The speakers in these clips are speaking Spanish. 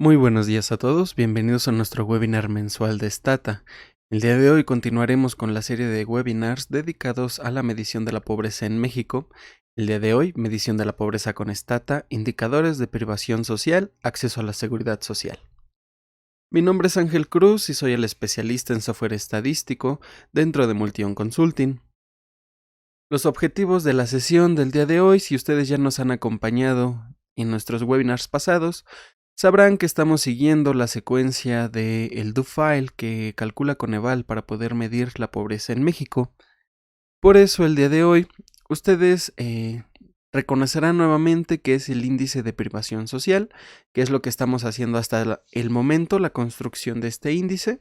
Muy buenos días a todos, bienvenidos a nuestro webinar mensual de Stata. El día de hoy continuaremos con la serie de webinars dedicados a la medición de la pobreza en México. El día de hoy, medición de la pobreza con Stata, indicadores de privación social, acceso a la seguridad social. Mi nombre es Ángel Cruz y soy el especialista en software estadístico dentro de Multion Consulting. Los objetivos de la sesión del día de hoy, si ustedes ya nos han acompañado en nuestros webinars pasados, sabrán que estamos siguiendo la secuencia del do-file que calcula Coneval para poder medir la pobreza en México. Por eso el día de hoy ustedes reconocerán nuevamente qué es el índice de privación social, que es lo que estamos haciendo hasta el momento, la construcción de este índice.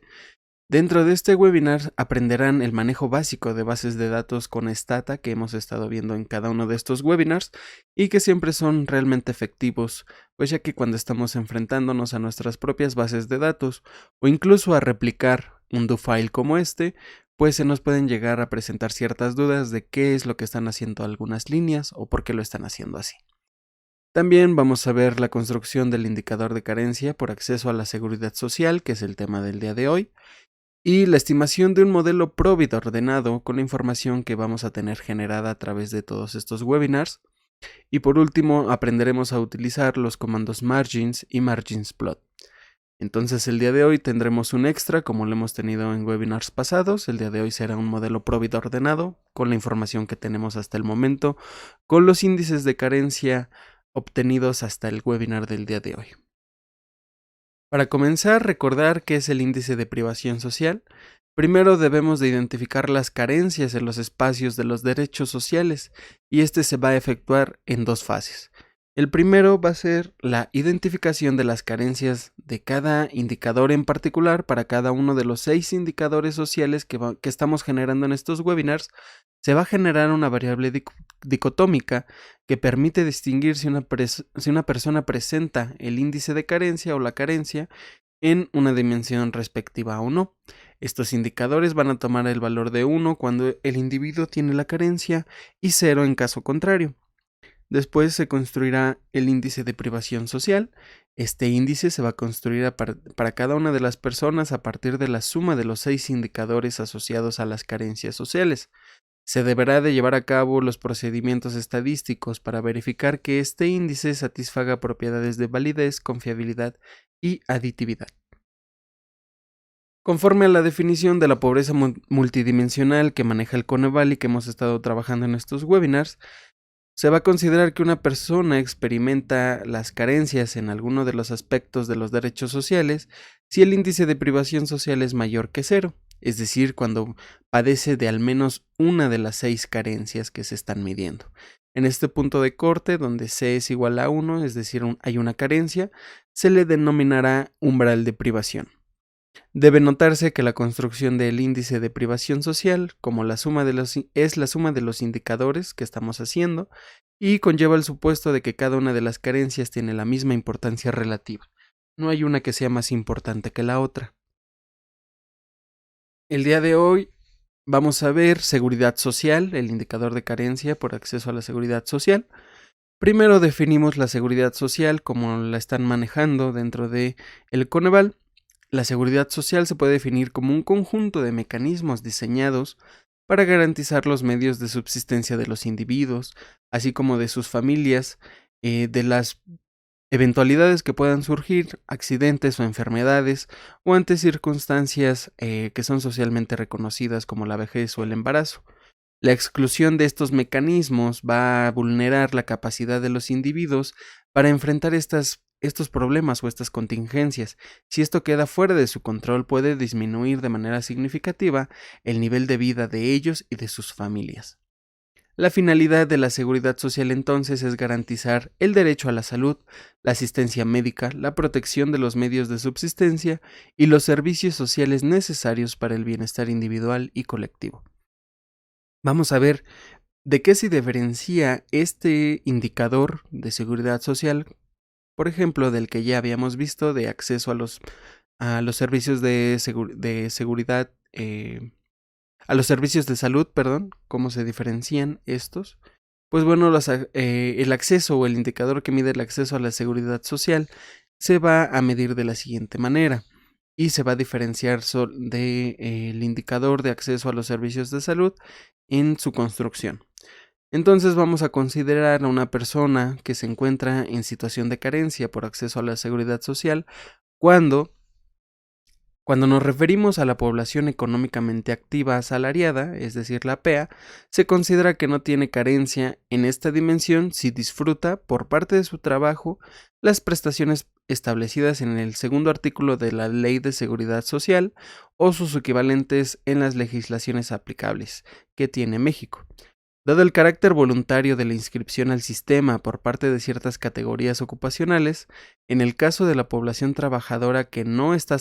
Dentro de este webinar aprenderán el manejo básico de bases de datos con Stata que hemos estado viendo en cada uno de estos webinars y que siempre son realmente efectivos, pues ya que cuando estamos enfrentándonos a nuestras propias bases de datos o incluso a replicar un do-file como este, pues se nos pueden llegar a presentar ciertas dudas de qué es lo que están haciendo algunas líneas o por qué lo están haciendo así. También vamos a ver la construcción del indicador de carencia por acceso a la seguridad social, que es el tema del día de hoy, y la estimación de un modelo Probit ordenado con la información que vamos a tener generada a través de todos estos webinars. Y por último, aprenderemos a utilizar los comandos margins y margins plot. Entonces el día de hoy tendremos un extra como lo hemos tenido en webinars pasados. El día de hoy será un modelo Probit ordenado con la información que tenemos hasta el momento, con los índices de carencia obtenidos hasta el webinar del día de hoy. Para comenzar, recordar qué es el índice de privación social. Primero debemos de identificar las carencias en los espacios de los derechos sociales y este se va a efectuar en dos fases. El primero va a ser la identificación de las carencias de cada indicador en particular para cada uno de los 6 indicadores sociales que estamos generando en estos webinars. Se va a generar una variable dicotómica que permite distinguir si una persona presenta el índice de carencia o la carencia en una dimensión respectiva o no. Estos indicadores van a tomar el valor de 1 cuando el individuo tiene la carencia y 0 en caso contrario. Después se construirá el índice de privación social. Este índice se va a construir para cada una de las personas a partir de la suma de los 6 indicadores asociados a las carencias sociales. Se deberá de llevar a cabo los procedimientos estadísticos para verificar que este índice satisfaga propiedades de validez, confiabilidad y aditividad. Conforme a la definición de la pobreza multidimensional que maneja el Coneval y que hemos estado trabajando en estos webinars, se va a considerar que una persona experimenta las carencias en alguno de los aspectos de los derechos sociales si el índice de privación social es mayor que 0, es decir, cuando padece de al menos una de las 6 carencias que se están midiendo. En este punto de corte, donde C es igual a 1, es decir, hay una carencia, se le denominará umbral de privación. Debe notarse que la construcción del índice de privación social, como es la suma de los indicadores que estamos haciendo, y conlleva el supuesto de que cada una de las carencias tiene la misma importancia relativa. No hay una que sea más importante que la otra. El día de hoy vamos a ver seguridad social, el indicador de carencia por acceso a la seguridad social. Primero definimos la seguridad social como la están manejando dentro de el Coneval. La seguridad social se puede definir como un conjunto de mecanismos diseñados para garantizar los medios de subsistencia de los individuos, así como de sus familias, de las eventualidades que puedan surgir, accidentes o enfermedades, o ante circunstancias que son socialmente reconocidas como la vejez o el embarazo. La exclusión de estos mecanismos va a vulnerar la capacidad de los individuos para enfrentar estos problemas o estas contingencias. Si esto queda fuera de su control, puede disminuir de manera significativa el nivel de vida de ellos y de sus familias. La finalidad de la seguridad social entonces es garantizar el derecho a la salud, la asistencia médica, la protección de los medios de subsistencia y los servicios sociales necesarios para el bienestar individual y colectivo. Vamos a ver de qué se diferencia este indicador de seguridad social, por ejemplo, del que ya habíamos visto de acceso a los servicios de seguridad, a los servicios de salud, cómo se diferencian estos. Pues bueno, el acceso o el indicador que mide el acceso a la seguridad social se va a medir de la siguiente manera y se va a diferenciar del indicador de acceso a los servicios de salud en su construcción. Entonces vamos a considerar a una persona que se encuentra en situación de carencia por acceso a la seguridad social cuando nos referimos a la población económicamente activa asalariada, es decir, la PEA, se considera que no tiene carencia en esta dimensión si disfruta, por parte de su trabajo, las prestaciones establecidas en el segundo artículo de la Ley de Seguridad Social o sus equivalentes en las legislaciones aplicables que tiene México. Dado el carácter voluntario de la inscripción al sistema por parte de ciertas categorías ocupacionales, en el caso de la población trabajadora que no está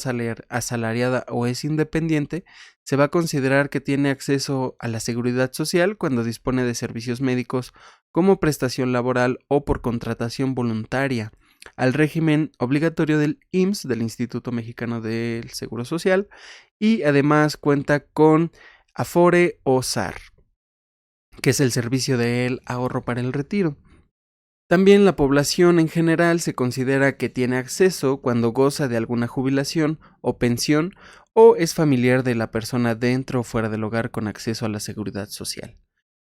asalariada o es independiente, se va a considerar que tiene acceso a la seguridad social cuando dispone de servicios médicos como prestación laboral o por contratación voluntaria, al régimen obligatorio del IMSS, del Instituto Mexicano del Seguro Social, y además cuenta con Afore o SAR, que es el servicio del ahorro para el retiro. También la población en general se considera que tiene acceso cuando goza de alguna jubilación o pensión o es familiar de la persona dentro o fuera del hogar con acceso a la seguridad social.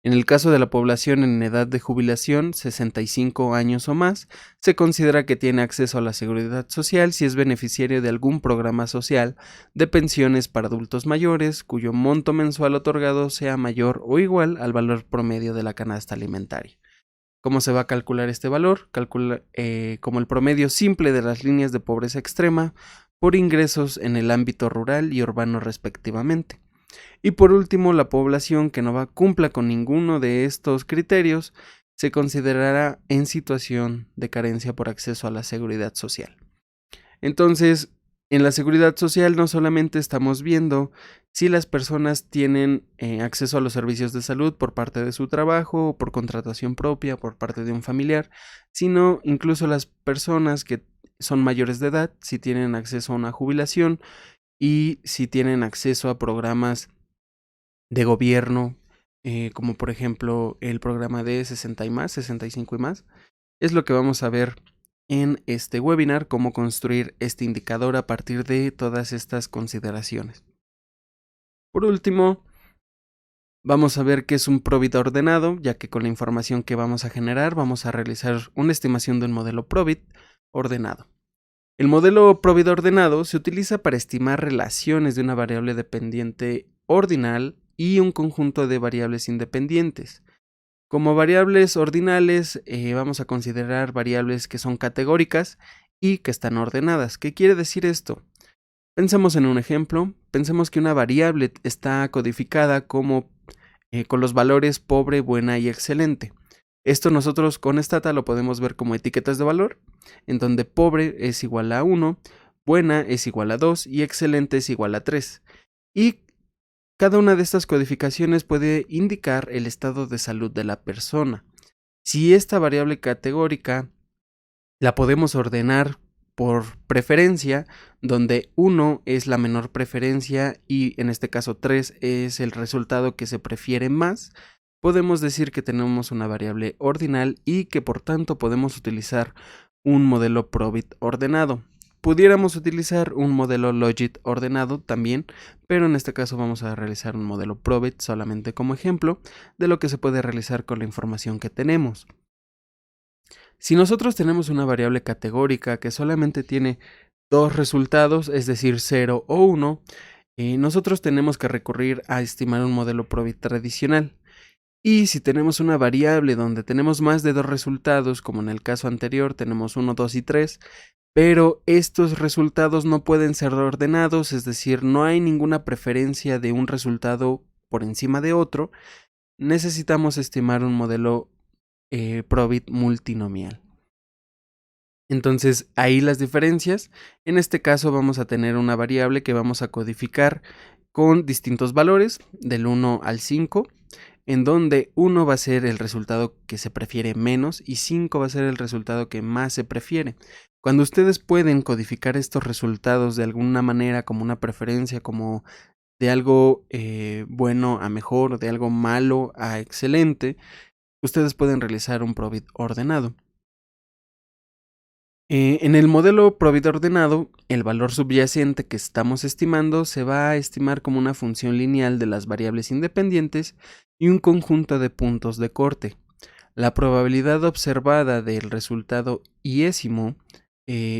En el caso de la población en edad de jubilación, 65 años o más, se considera que tiene acceso a la seguridad social si es beneficiario de algún programa social de pensiones para adultos mayores cuyo monto mensual otorgado sea mayor o igual al valor promedio de la canasta alimentaria. ¿Cómo se va a calcular este valor? Como el promedio simple de las líneas de pobreza extrema por ingresos en el ámbito rural y urbano respectivamente. Y por último, la población que no cumpla con ninguno de estos criterios se considerará en situación de carencia por acceso a la seguridad social. Entonces, en la seguridad social no solamente estamos viendo si las personas tienen acceso a los servicios de salud por parte de su trabajo o por contratación propia por parte de un familiar, sino incluso las personas que son mayores de edad, si tienen acceso a una jubilación y si tienen acceso a programas de gobierno, como por ejemplo el programa de 60 y más, 65 y más, es lo que vamos a ver en este webinar, cómo construir este indicador a partir de todas estas consideraciones. Por último, vamos a ver qué es un Probit ordenado, ya que con la información que vamos a generar vamos a realizar una estimación de un modelo Probit ordenado. El modelo Probit ordenado se utiliza para estimar relaciones de una variable dependiente ordinal y un conjunto de variables independientes. Como variables ordinales vamos a considerar variables que son categóricas y que están ordenadas. ¿Qué quiere decir esto? Pensemos en un ejemplo. Pensemos que una variable está codificada como con los valores pobre, buena y excelente. Esto nosotros con Stata lo podemos ver como etiquetas de valor, en donde pobre es igual a 1, buena es igual a 2 y excelente es igual a 3. Y cada una de estas codificaciones puede indicar el estado de salud de la persona. Si esta variable categórica la podemos ordenar por preferencia, donde 1 es la menor preferencia y en este caso 3 es el resultado que se prefiere más, podemos decir que tenemos una variable ordinal y que por tanto podemos utilizar un modelo Probit ordenado. Pudiéramos utilizar un modelo Logit ordenado también, pero en este caso vamos a realizar un modelo Probit solamente como ejemplo de lo que se puede realizar con la información que tenemos. Si nosotros tenemos una variable categórica que solamente tiene dos resultados, es decir, 0 o 1, nosotros tenemos que recurrir a estimar un modelo Probit tradicional. Y si tenemos una variable donde tenemos más de dos resultados, como en el caso anterior tenemos 1, 2 y 3, pero estos resultados no pueden ser ordenados, es decir, no hay ninguna preferencia de un resultado por encima de otro, necesitamos estimar un modelo Probit multinomial. Entonces, ahí las diferencias. En este caso vamos a tener una variable que vamos a codificar con distintos valores, del 1 al 5, en donde 1 va a ser el resultado que se prefiere menos y 5 va a ser el resultado que más se prefiere. Cuando ustedes pueden codificar estos resultados de alguna manera como una preferencia, como de algo bueno a mejor o de algo malo a excelente, ustedes pueden realizar un Probit ordenado. En el modelo Probit ordenado, el valor subyacente que estamos estimando se va a estimar como una función lineal de las variables independientes y un conjunto de puntos de corte. La probabilidad observada del resultado iésimo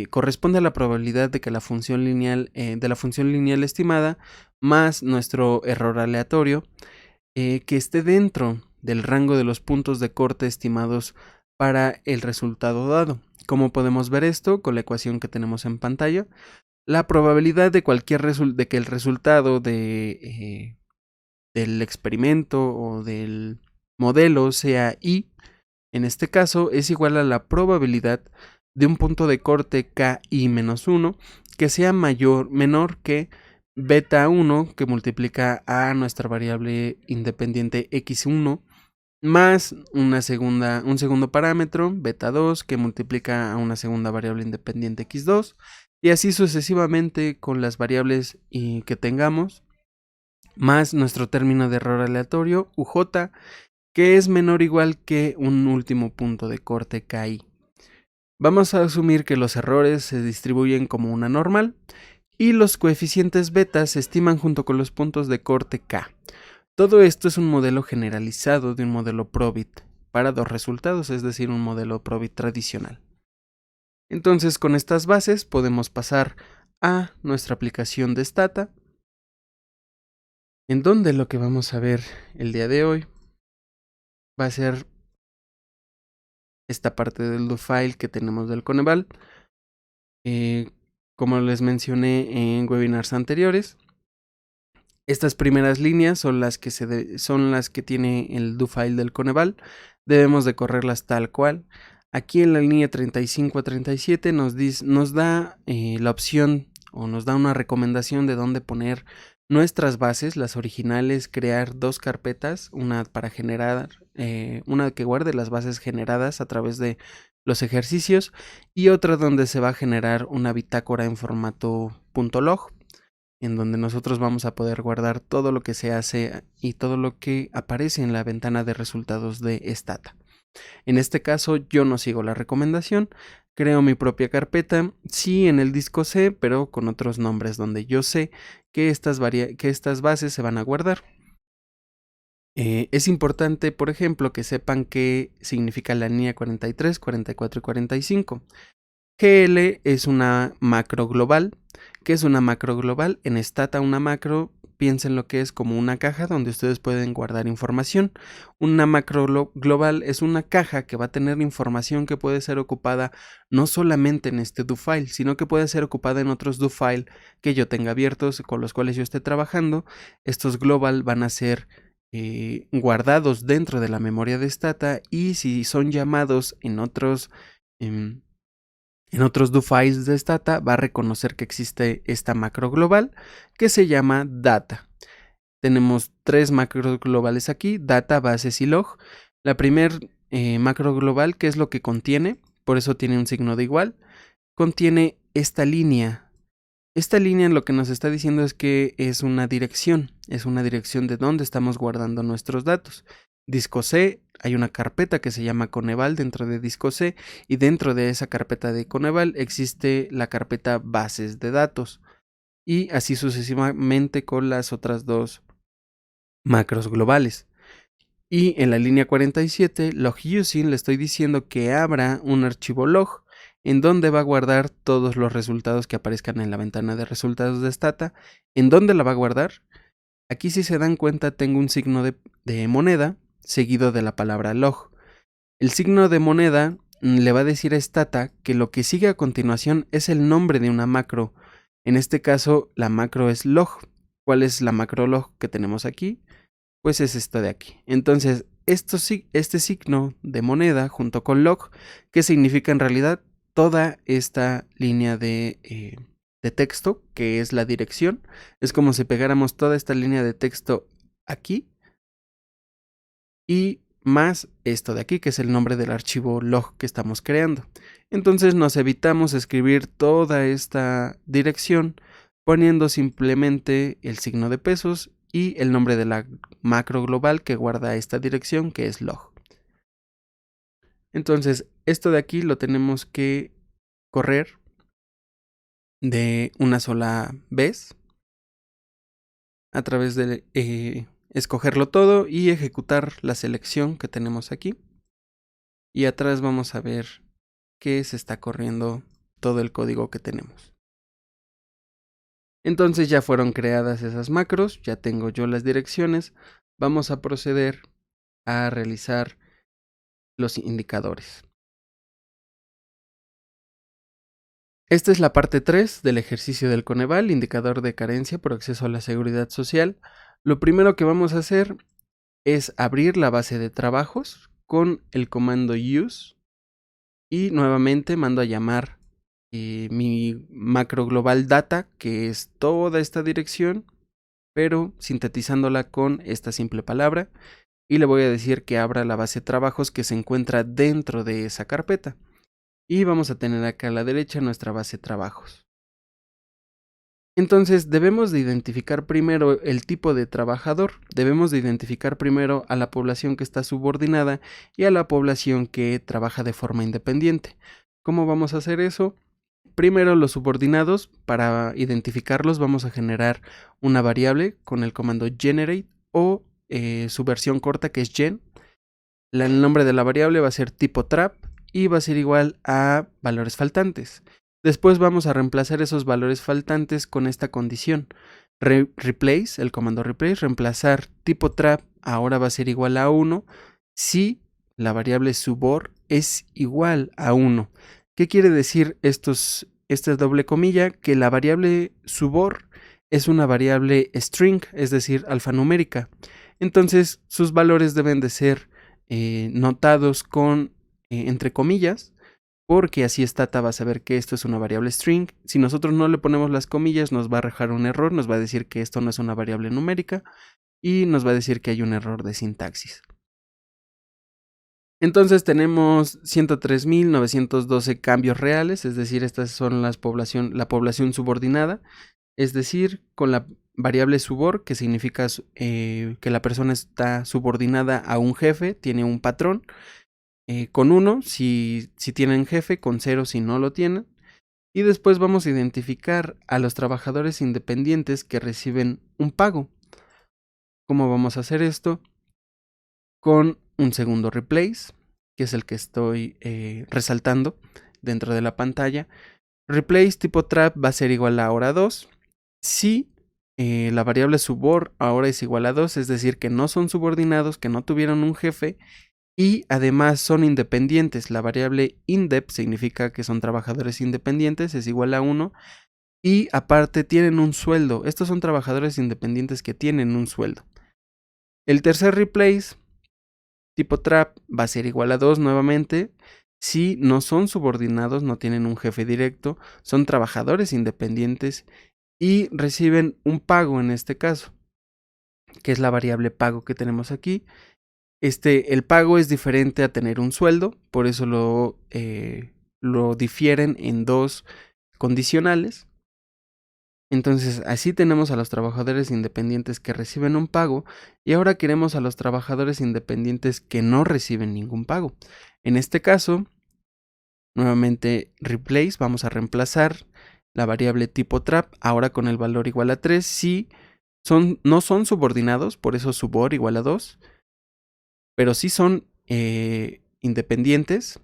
corresponde a la probabilidad de que la función lineal, estimada más nuestro error aleatorio que esté dentro del rango de los puntos de corte estimados para el resultado dado. ¿Cómo podemos ver esto? Con la ecuación que tenemos en pantalla. La probabilidad de de que el resultado del experimento o del modelo sea i, en este caso, es igual a la probabilidad de un punto de corte ki-1 que sea menor que beta 1, que multiplica a nuestra variable independiente x1, más un segundo parámetro, beta 2, que multiplica a una segunda variable independiente x2, y así sucesivamente con las variables que tengamos, más nuestro término de error aleatorio, uj, que es menor o igual que un último punto de corte ki. Vamos a asumir que los errores se distribuyen como una normal y los coeficientes beta se estiman junto con los puntos de corte k. Todo esto es un modelo generalizado de un modelo Probit para dos resultados, es decir, un modelo Probit tradicional. Entonces, con estas bases podemos pasar a nuestra aplicación de Stata, en donde lo que vamos a ver el día de hoy va a ser esta parte del do file que tenemos del Coneval. Como les mencioné en webinars anteriores, estas primeras líneas son las que tiene el do file del Coneval. Debemos de correrlas tal cual. Aquí en la línea 35 a 37 nos da la opción o nos da una recomendación de dónde poner nuestras bases, las originales, crear dos carpetas, una para generar, una que guarde las bases generadas a través de los ejercicios y otra donde se va a generar una bitácora en formato .log, en donde nosotros vamos a poder guardar todo lo que se hace y todo lo que aparece en la ventana de resultados de Stata. En este caso yo no sigo la recomendación, creo mi propia carpeta, sí en el disco C, pero con otros nombres donde yo sé que estas bases se van a guardar. Es importante, por ejemplo, que sepan qué significa la línea 43, 44 y 45. GL es una macro global. ¿Qué es una macro global? En Stata una macro, piensen lo que es como una caja donde ustedes pueden guardar información. Una macro global es una caja que va a tener información que puede ser ocupada no solamente en este do file, sino que puede ser ocupada en otros do file que yo tenga abiertos con los cuales yo esté trabajando. Estos global van a ser guardados dentro de la memoria de Stata y si son llamados en otros do files de Stata va a reconocer que existe esta macro global que se llama data. Tenemos tres macros globales aquí, data, bases y log. La primera macro global, ¿qué es lo que contiene? Por eso tiene un signo de igual. Contiene esta línea. Esta línea lo que nos está diciendo es que es una dirección de dónde estamos guardando nuestros datos. Disco C, hay una carpeta que se llama Coneval dentro de disco C y dentro de esa carpeta de Coneval existe la carpeta bases de datos y así sucesivamente con las otras dos macros globales. Y en la línea 47, log using, le estoy diciendo que abra un archivo log en donde va a guardar todos los resultados que aparezcan en la ventana de resultados de Stata. ¿En dónde la va a guardar? Aquí, si se dan cuenta, tengo un signo de moneda seguido de la palabra log. El signo de moneda le va a decir a Stata que lo que sigue a continuación es el nombre de una macro. En este caso, la macro es log. ¿Cuál es la macro log que tenemos aquí? Pues es esta de aquí. Entonces, este signo de moneda junto con log, que significa en realidad toda esta línea de texto, que es la dirección. Es como si pegáramos toda esta línea de texto aquí y más esto de aquí, que es el nombre del archivo log que estamos creando. Entonces nos evitamos escribir toda esta dirección poniendo simplemente el signo de pesos y el nombre de la macro global que guarda esta dirección, que es log. Entonces, esto de aquí lo tenemos que correr de una sola vez a través de escogerlo todo y ejecutar la selección que tenemos aquí. Y atrás vamos a ver que se está corriendo todo el código que tenemos. Entonces ya fueron creadas esas macros, ya tengo yo las direcciones. Vamos a proceder a realizar los indicadores. Esta es la parte 3 del ejercicio del Coneval, indicador de carencia por acceso a la seguridad social. Lo primero que vamos a hacer es abrir la base de trabajos con el comando use y nuevamente mando a llamar mi macro global data, que es toda esta dirección, pero sintetizándola con esta simple palabra, y le voy a decir que abra la base de trabajos que se encuentra dentro de esa carpeta. Y vamos a tener acá a la derecha nuestra base de trabajos. Entonces debemos de identificar primero el tipo de trabajador, debemos de identificar primero a la población que está subordinada y a la población que trabaja de forma independiente. ¿Cómo vamos a hacer eso? Primero los subordinados, para identificarlos vamos a generar una variable con el comando generate o su versión corta que es gen. El nombre de la variable va a ser tipo trap y va a ser igual a valores faltantes. Después vamos a reemplazar esos valores faltantes con esta condición. Replace, el comando replace, reemplazar tipo trap ahora va a ser igual a 1 si la variable subor es igual a 1. ¿Qué quiere decir esta doble comilla? Que la variable subor es una variable string, es decir, alfanumérica. Entonces sus valores deben de ser notados con entre comillas, porque así Stata va a saber que esto es una variable string. Si nosotros no le ponemos las comillas, nos va a arrojar un error, nos va a decir que esto no es una variable numérica y nos va a decir que hay un error de sintaxis. Entonces tenemos 103.912 cambios reales, es decir, estas son la población subordinada, es decir, con la variable subor, que significa que la persona está subordinada a un jefe, tiene un patrón, con 1 si tienen jefe, con 0 si no lo tienen. Y después vamos a identificar a los trabajadores independientes que reciben un pago. ¿Cómo vamos a hacer esto? Con un segundo replace, que es el que estoy resaltando dentro de la pantalla. Replace tipo trap va a ser igual a ahora 2. Si la variable subor ahora es igual a 2, es decir, que no son subordinados, que no tuvieron un jefe, y además son independientes. La variable indep significa que son trabajadores independientes, es igual a 1. Y aparte tienen un sueldo. Estos son trabajadores independientes que tienen un sueldo. El tercer replace, tipo trap, va a ser igual a 2 nuevamente. Si no son subordinados, no tienen un jefe directo, son trabajadores independientes y reciben un pago en este caso, que es la variable pago que tenemos aquí. El pago es diferente a tener un sueldo, por eso lo difieren en dos condicionales. Entonces, así tenemos a los trabajadores independientes que reciben un pago y ahora queremos a los trabajadores independientes que no reciben ningún pago. En este caso, nuevamente replace, vamos a reemplazar la variable tipo trap ahora con el valor igual a 3 si no son subordinados, por eso subor igual a 2. Pero sí son independientes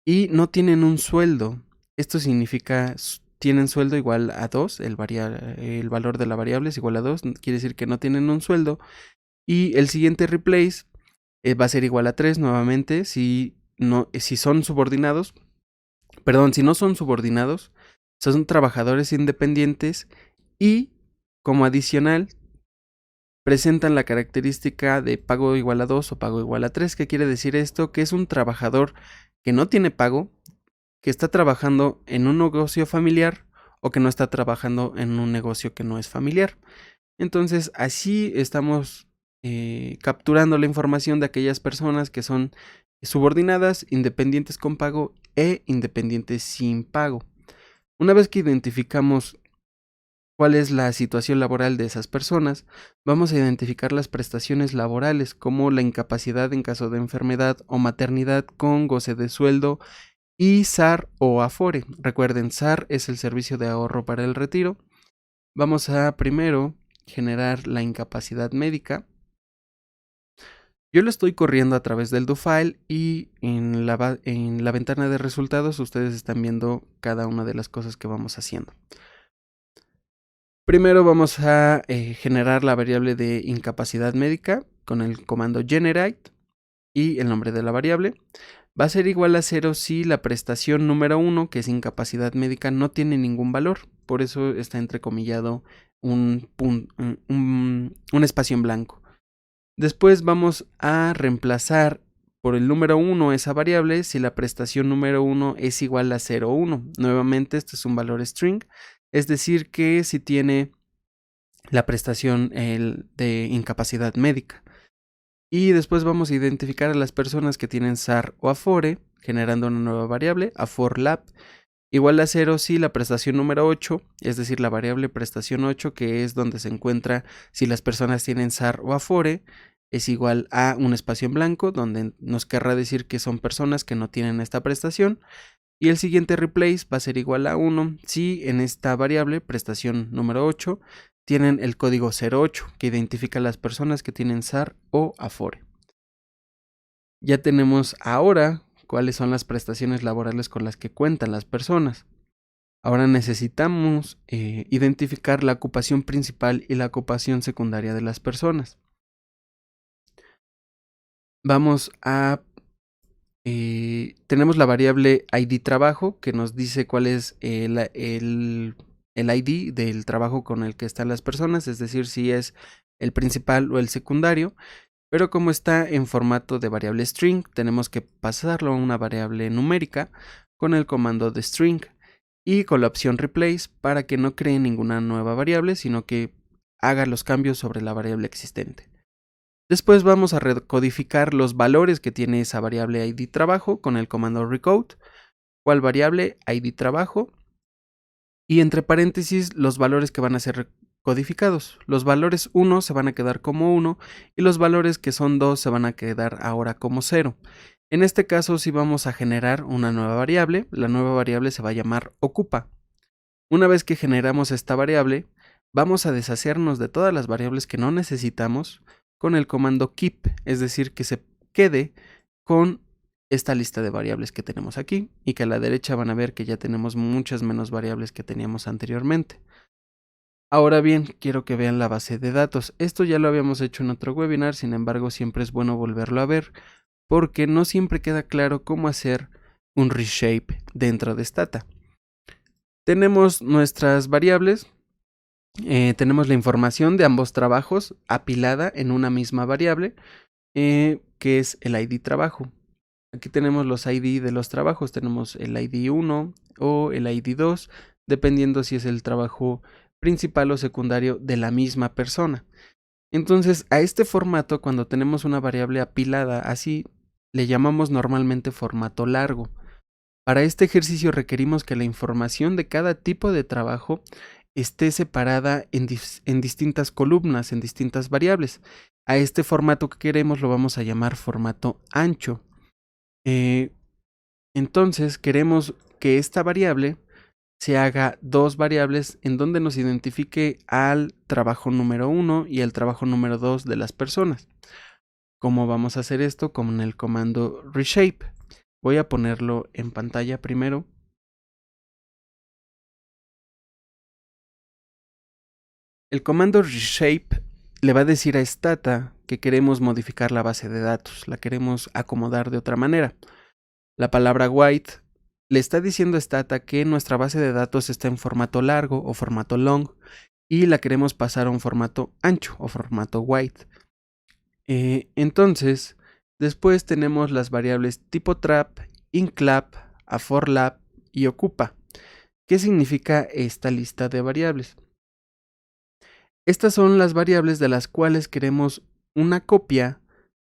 y no tienen un sueldo. Esto significa tienen sueldo igual a 2, el valor de la variable es igual a 2, quiere decir que no tienen un sueldo. Y el siguiente replace va a ser igual a 3 nuevamente si son subordinados. Perdón, si no son subordinados, son trabajadores independientes y como adicional presentan la característica de pago igual a 2 o pago igual a 3. ¿Qué quiere decir esto? Que es un trabajador que no tiene pago, que está trabajando en un negocio familiar o que no está trabajando en un negocio que no es familiar. Entonces, así estamos capturando la información de aquellas personas que son subordinadas, independientes con pago e independientes sin pago. Una vez que identificamos cuál es la situación laboral de esas personas, vamos a identificar las prestaciones laborales como la incapacidad en caso de enfermedad o maternidad con goce de sueldo y SAR o Afore. Recuerden, SAR es el servicio de ahorro para el retiro. Vamos a primero generar la incapacidad médica. Yo lo estoy corriendo a través del doFile y en la ventana de resultados ustedes están viendo cada una de las cosas que vamos haciendo. Primero vamos a generar la variable de incapacidad médica con el comando generate y el nombre de la variable. Va a ser igual a 0 si la prestación número 1, que es incapacidad médica, no tiene ningún valor. Por eso está entrecomillado un espacio en blanco. Después vamos a reemplazar por el número 1 esa variable si la prestación número 1 es igual a 0,1. Nuevamente, este es un valor string, es decir que si tiene la prestación de incapacidad médica. Y después vamos a identificar a las personas que tienen SAR o Afore, generando una nueva variable, AFORLAB, igual a 0 si la prestación número 8, es decir, la variable prestación 8, que es donde se encuentra si las personas tienen SAR o Afore, es igual a un espacio en blanco, donde nos querrá decir que son personas que no tienen esta prestación. Y el siguiente replace va a ser igual a 1 si en esta variable, prestación número 8, tienen el código 08, que identifica a las personas que tienen SAR o Afore. Ya tenemos ahora cuáles son las prestaciones laborales con las que cuentan las personas. Ahora necesitamos identificar la ocupación principal y la ocupación secundaria de las personas. Vamos a... tenemos la variable ID trabajo que nos dice cuál es el ID del trabajo con el que están las personas, es decir, si es el principal o el secundario. Pero como está en formato de variable string, tenemos que pasarlo a una variable numérica con el comando de string y con la opción replace para que no cree ninguna nueva variable, sino que haga los cambios sobre la variable existente. Después vamos a recodificar los valores que tiene esa variable ID trabajo con el comando recode, cual variable ID trabajo, y entre paréntesis los valores que van a ser codificados. Los valores 1 se van a quedar como 1 y los valores que son 2 se van a quedar ahora como 0. En este caso sí vamos a generar una nueva variable. La nueva variable se va a llamar ocupa. Una vez que generamos esta variable, vamos a deshacernos de todas las variables que no necesitamos con el comando keep, es decir, que se quede con esta lista de variables que tenemos aquí y que a la derecha van a ver que ya tenemos muchas menos variables que teníamos anteriormente. Ahora bien, quiero que vean la base de datos. Esto ya lo habíamos hecho en otro webinar, sin embargo siempre es bueno volverlo a ver porque no siempre queda claro cómo hacer un reshape dentro de Stata. Tenemos nuestras variables, tenemos la información de ambos trabajos apilada en una misma variable que es el ID trabajo. Aquí tenemos los ID de los trabajos, tenemos el ID 1 o el ID 2, dependiendo si es el trabajo principal o secundario de la misma persona. Entonces, a este formato, cuando tenemos una variable apilada así, le llamamos normalmente formato largo. Para este ejercicio requerimos que la información de cada tipo de trabajo esté separada en distintas columnas, en distintas variables. A este formato que queremos lo vamos a llamar formato ancho. Entonces queremos que esta variable se haga dos variables en donde nos identifique al trabajo número 1 y al trabajo número 2 de las personas. ¿Cómo vamos a hacer esto? Con el comando reshape. Voy a ponerlo en pantalla primero. El comando reshape le va a decir a Stata que queremos modificar la base de datos, la queremos acomodar de otra manera. La palabra white le está diciendo a Stata que nuestra base de datos está en formato largo o formato long y la queremos pasar a un formato ancho o formato white. Entonces, después tenemos las variables tipo trap, inclap, aforlab y ocupa. ¿Qué significa esta lista de variables? Estas son las variables de las cuales queremos una copia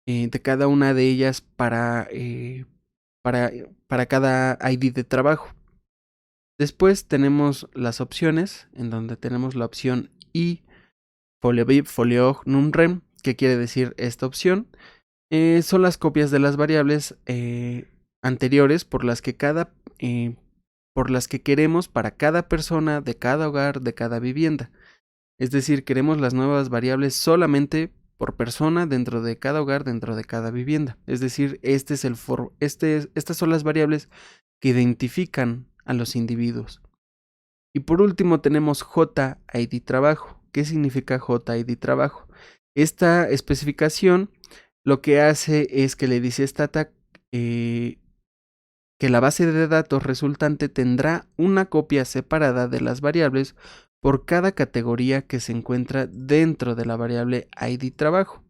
de cada una de ellas para cada ID de trabajo. Después tenemos las opciones, en donde tenemos la opción I, foliobib, foliog, numrem, que quiere decir esta opción. Son las copias de las variables anteriores por las que queremos para cada persona, de cada hogar, de cada vivienda. Es decir, queremos las nuevas variables solamente por persona dentro de cada hogar, dentro de cada vivienda. Es decir, estas son las variables que identifican a los individuos. Y por último tenemos JID trabajo. ¿Qué significa JID trabajo? Esta especificación lo que hace es que le dice a Stata que la base de datos resultante tendrá una copia separada de las variables por cada categoría que se encuentra dentro de la variable ID trabajo.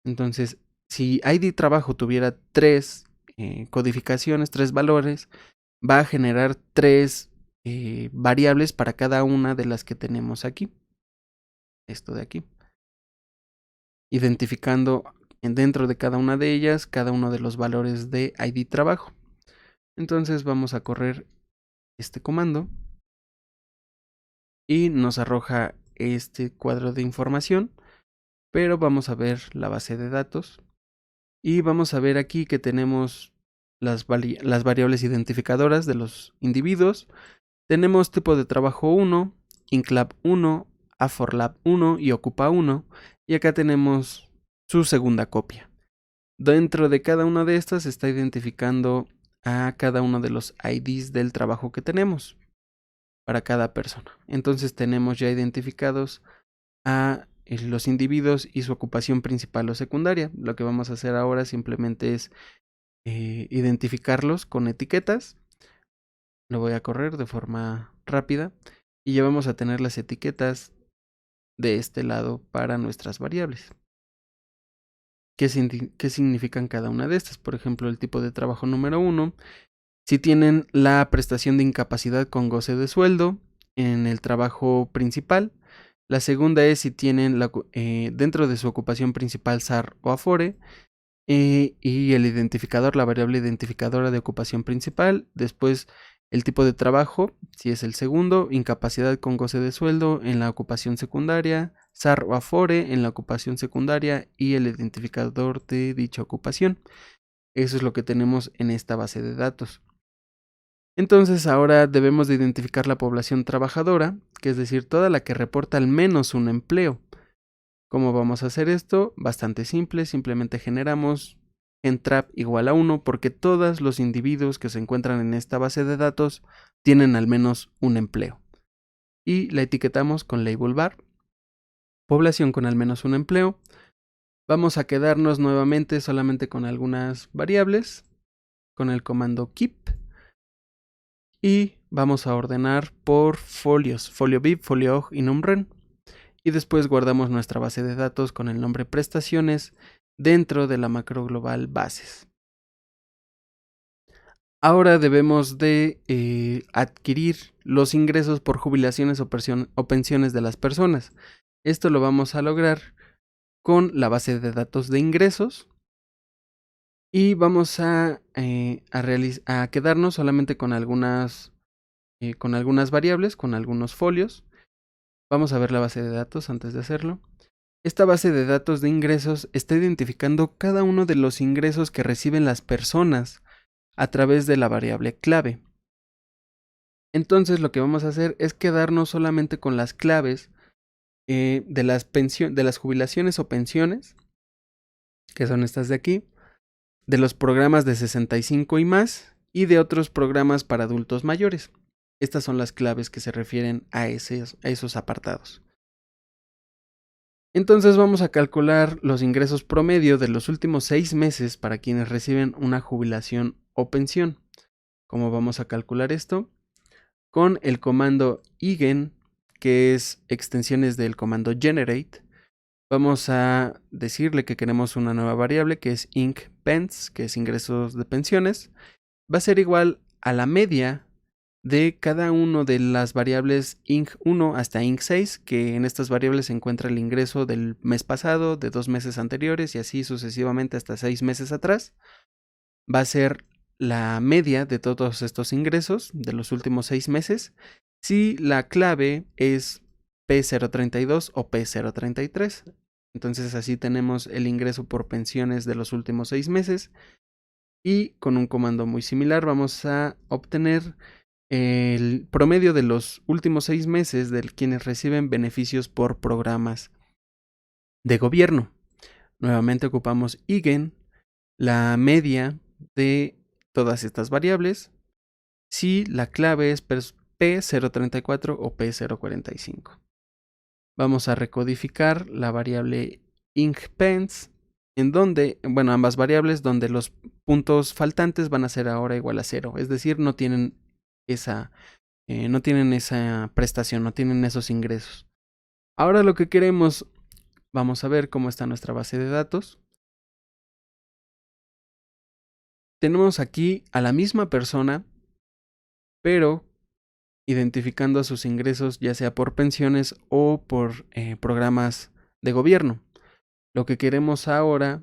Entonces, si ID trabajo tuviera 3 codificaciones, 3 valores, va a generar 3 variables para cada una de las que tenemos aquí. Esto de aquí. Identificando dentro de cada una de ellas cada uno de los valores de ID trabajo. Entonces vamos a correr este comando y nos arroja este cuadro de información, pero vamos a ver la base de datos y vamos a ver aquí que tenemos las variables identificadoras de los individuos. Tenemos tipo de trabajo 1, IncLab 1, AFORLab 1 y Ocupa 1, y acá tenemos su segunda copia. Dentro de cada una de estas está identificando a cada uno de los IDs del trabajo que tenemos para cada persona. Entonces tenemos ya identificados a los individuos y su ocupación principal o secundaria. Lo que vamos a hacer ahora simplemente es identificarlos con etiquetas. Lo voy a correr de forma rápida y ya vamos a tener las etiquetas de este lado para nuestras variables. ¿Qué significan cada una de estas? Por ejemplo, el tipo de trabajo número 1, si tienen la prestación de incapacidad con goce de sueldo en el trabajo principal. La segunda es si tienen dentro de su ocupación principal SAR o Afore. Y el identificador, la variable identificadora de ocupación principal. Después el tipo de trabajo, si es el segundo, incapacidad con goce de sueldo en la ocupación secundaria, SAR o Afore en la ocupación secundaria y el identificador de dicha ocupación. Eso es lo que tenemos en esta base de datos. Entonces ahora debemos de identificar la población trabajadora, que es decir, toda la que reporta al menos un empleo. ¿Cómo vamos a hacer esto? Bastante simple, simplemente generamos entrap igual a 1 porque todos los individuos que se encuentran en esta base de datos tienen al menos un empleo. Y la etiquetamos con label bar, población con al menos un empleo. Vamos a quedarnos nuevamente solamente con algunas variables, con el comando keep. Y vamos a ordenar por folios, folio bib, folio og y numren. Y después guardamos nuestra base de datos con el nombre prestaciones dentro de la macro global bases. Ahora debemos de adquirir los ingresos por jubilaciones o pensiones de las personas. Esto lo vamos a lograr con la base de datos de ingresos y vamos a quedarnos solamente con algunas variables, con algunos folios. Vamos a ver la base de datos antes de hacerlo. Esta base de datos de ingresos está identificando cada uno de los ingresos que reciben las personas a través de la variable clave. Entonces lo que vamos a hacer es quedarnos solamente con las claves de las jubilaciones o pensiones, que son estas de aquí, de los programas de 65 y más y de otros programas para adultos mayores. Estas son las claves que se refieren a esos apartados. Entonces vamos a calcular los ingresos promedio de los últimos 6 meses para quienes reciben una jubilación o pensión. ¿Cómo vamos a calcular esto? Con el comando igen, que es extensiones del comando generate. Vamos a decirle que queremos una nueva variable que es incpens, que es ingresos de pensiones. Va a ser igual a la media de cada una de las variables inc1 hasta inc6, que en estas variables se encuentra el ingreso del mes pasado, de 2 meses anteriores y así sucesivamente hasta 6 meses atrás. Va a ser la media de todos estos ingresos de los últimos 6 meses si la clave es P032 o P033. Entonces así tenemos el ingreso por pensiones de los últimos 6 meses Y con un comando muy similar vamos a obtener el promedio de los últimos 6 meses de quienes reciben beneficios por programas de gobierno. Nuevamente ocupamos eigen, la media de todas estas variables, si la clave es P034 o P045. Vamos a recodificar la variable ingpends, en donde, bueno, ambas variables donde los puntos faltantes van a ser ahora igual a 0, es decir, no tienen esa prestación, no tienen esos ingresos. Ahora lo que queremos, vamos a ver cómo está nuestra base de datos. Tenemos aquí a la misma persona, pero identificando sus ingresos ya sea por pensiones o por programas de gobierno. Lo que queremos ahora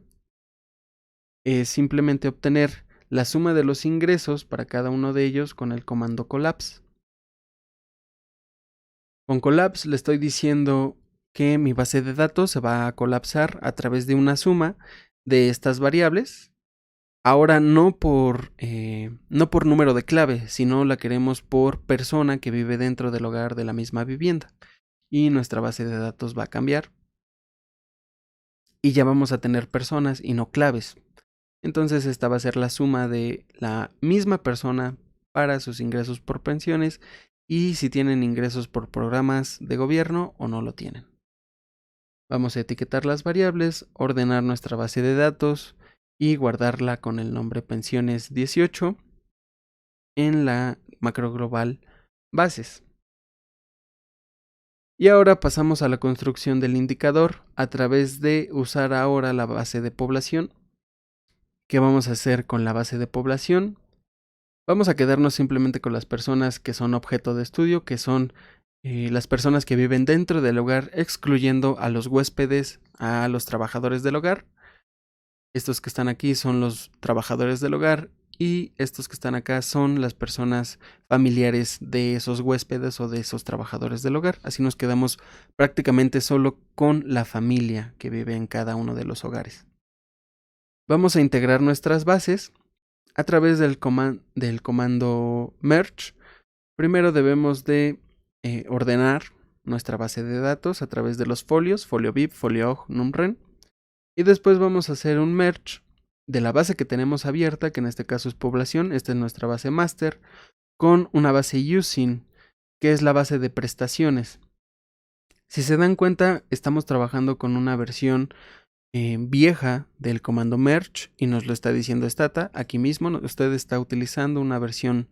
es simplemente obtener la suma de los ingresos para cada uno de ellos con el comando collapse. Con collapse le estoy diciendo que mi base de datos se va a colapsar a través de una suma de estas variables. Ahora no por número de clave, sino la queremos por persona que vive dentro del hogar de la misma vivienda. Y nuestra base de datos va a cambiar. Y ya vamos a tener personas y no claves. Entonces esta va a ser la suma de la misma persona para sus ingresos por pensiones y si tienen ingresos por programas de gobierno o no lo tienen. Vamos a etiquetar las variables, ordenar nuestra base de datos y guardarla con el nombre pensiones 18 en la macro global bases. Y ahora pasamos a la construcción del indicador a través de usar ahora la base de población. ¿Qué vamos a hacer con la base de población? Vamos a quedarnos simplemente con las personas que son objeto de estudio, que son las personas que viven dentro del hogar, excluyendo a los huéspedes, a los trabajadores del hogar. Estos que están aquí son los trabajadores del hogar y estos que están acá son las personas familiares de esos huéspedes o de esos trabajadores del hogar. Así nos quedamos prácticamente solo con la familia que vive en cada uno de los hogares. Vamos a integrar nuestras bases a través del comando merge. Primero debemos de ordenar nuestra base de datos a través de los folios, folio bib, folio og, numren. Y después vamos a hacer un merge de la base que tenemos abierta, que en este caso es población, esta es nuestra base master, con una base using, que es la base de prestaciones. Si se dan cuenta, estamos trabajando con una versión vieja del comando merge y nos lo está diciendo Stata. Aquí mismo usted está utilizando una versión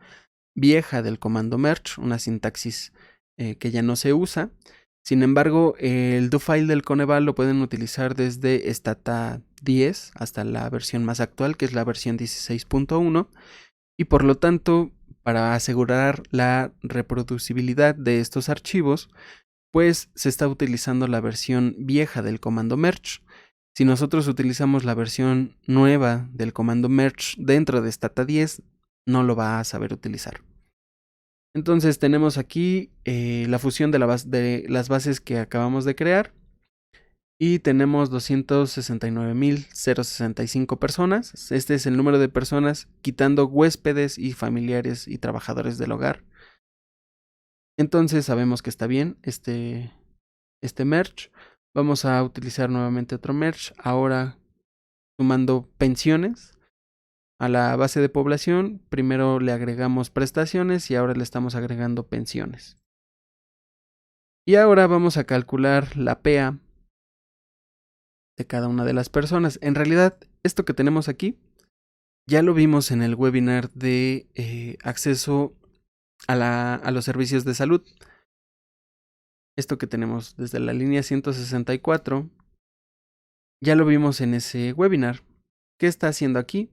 vieja del comando merge, una sintaxis que ya no se usa. Sin embargo, el do file del Coneval lo pueden utilizar desde Stata 10 hasta la versión más actual, que es la versión 16.1, y por lo tanto, para asegurar la reproducibilidad de estos archivos, pues se está utilizando la versión vieja del comando merge. Si nosotros utilizamos la versión nueva del comando merge dentro de Stata 10, no lo va a saber utilizar. Entonces tenemos aquí la fusión de las bases que acabamos de crear y tenemos 269.065 personas. Este es el número de personas quitando huéspedes y familiares y trabajadores del hogar. Entonces sabemos que está bien este merge. Vamos a utilizar nuevamente otro merge, ahora sumando pensiones. A la base de población, primero le agregamos prestaciones y ahora le estamos agregando pensiones. Y ahora vamos a calcular la PA de cada una de las personas. En realidad, esto que tenemos aquí, ya lo vimos en el webinar de acceso a los servicios de salud. Esto que tenemos desde la línea 164, ya lo vimos en ese webinar. ¿Qué está haciendo aquí?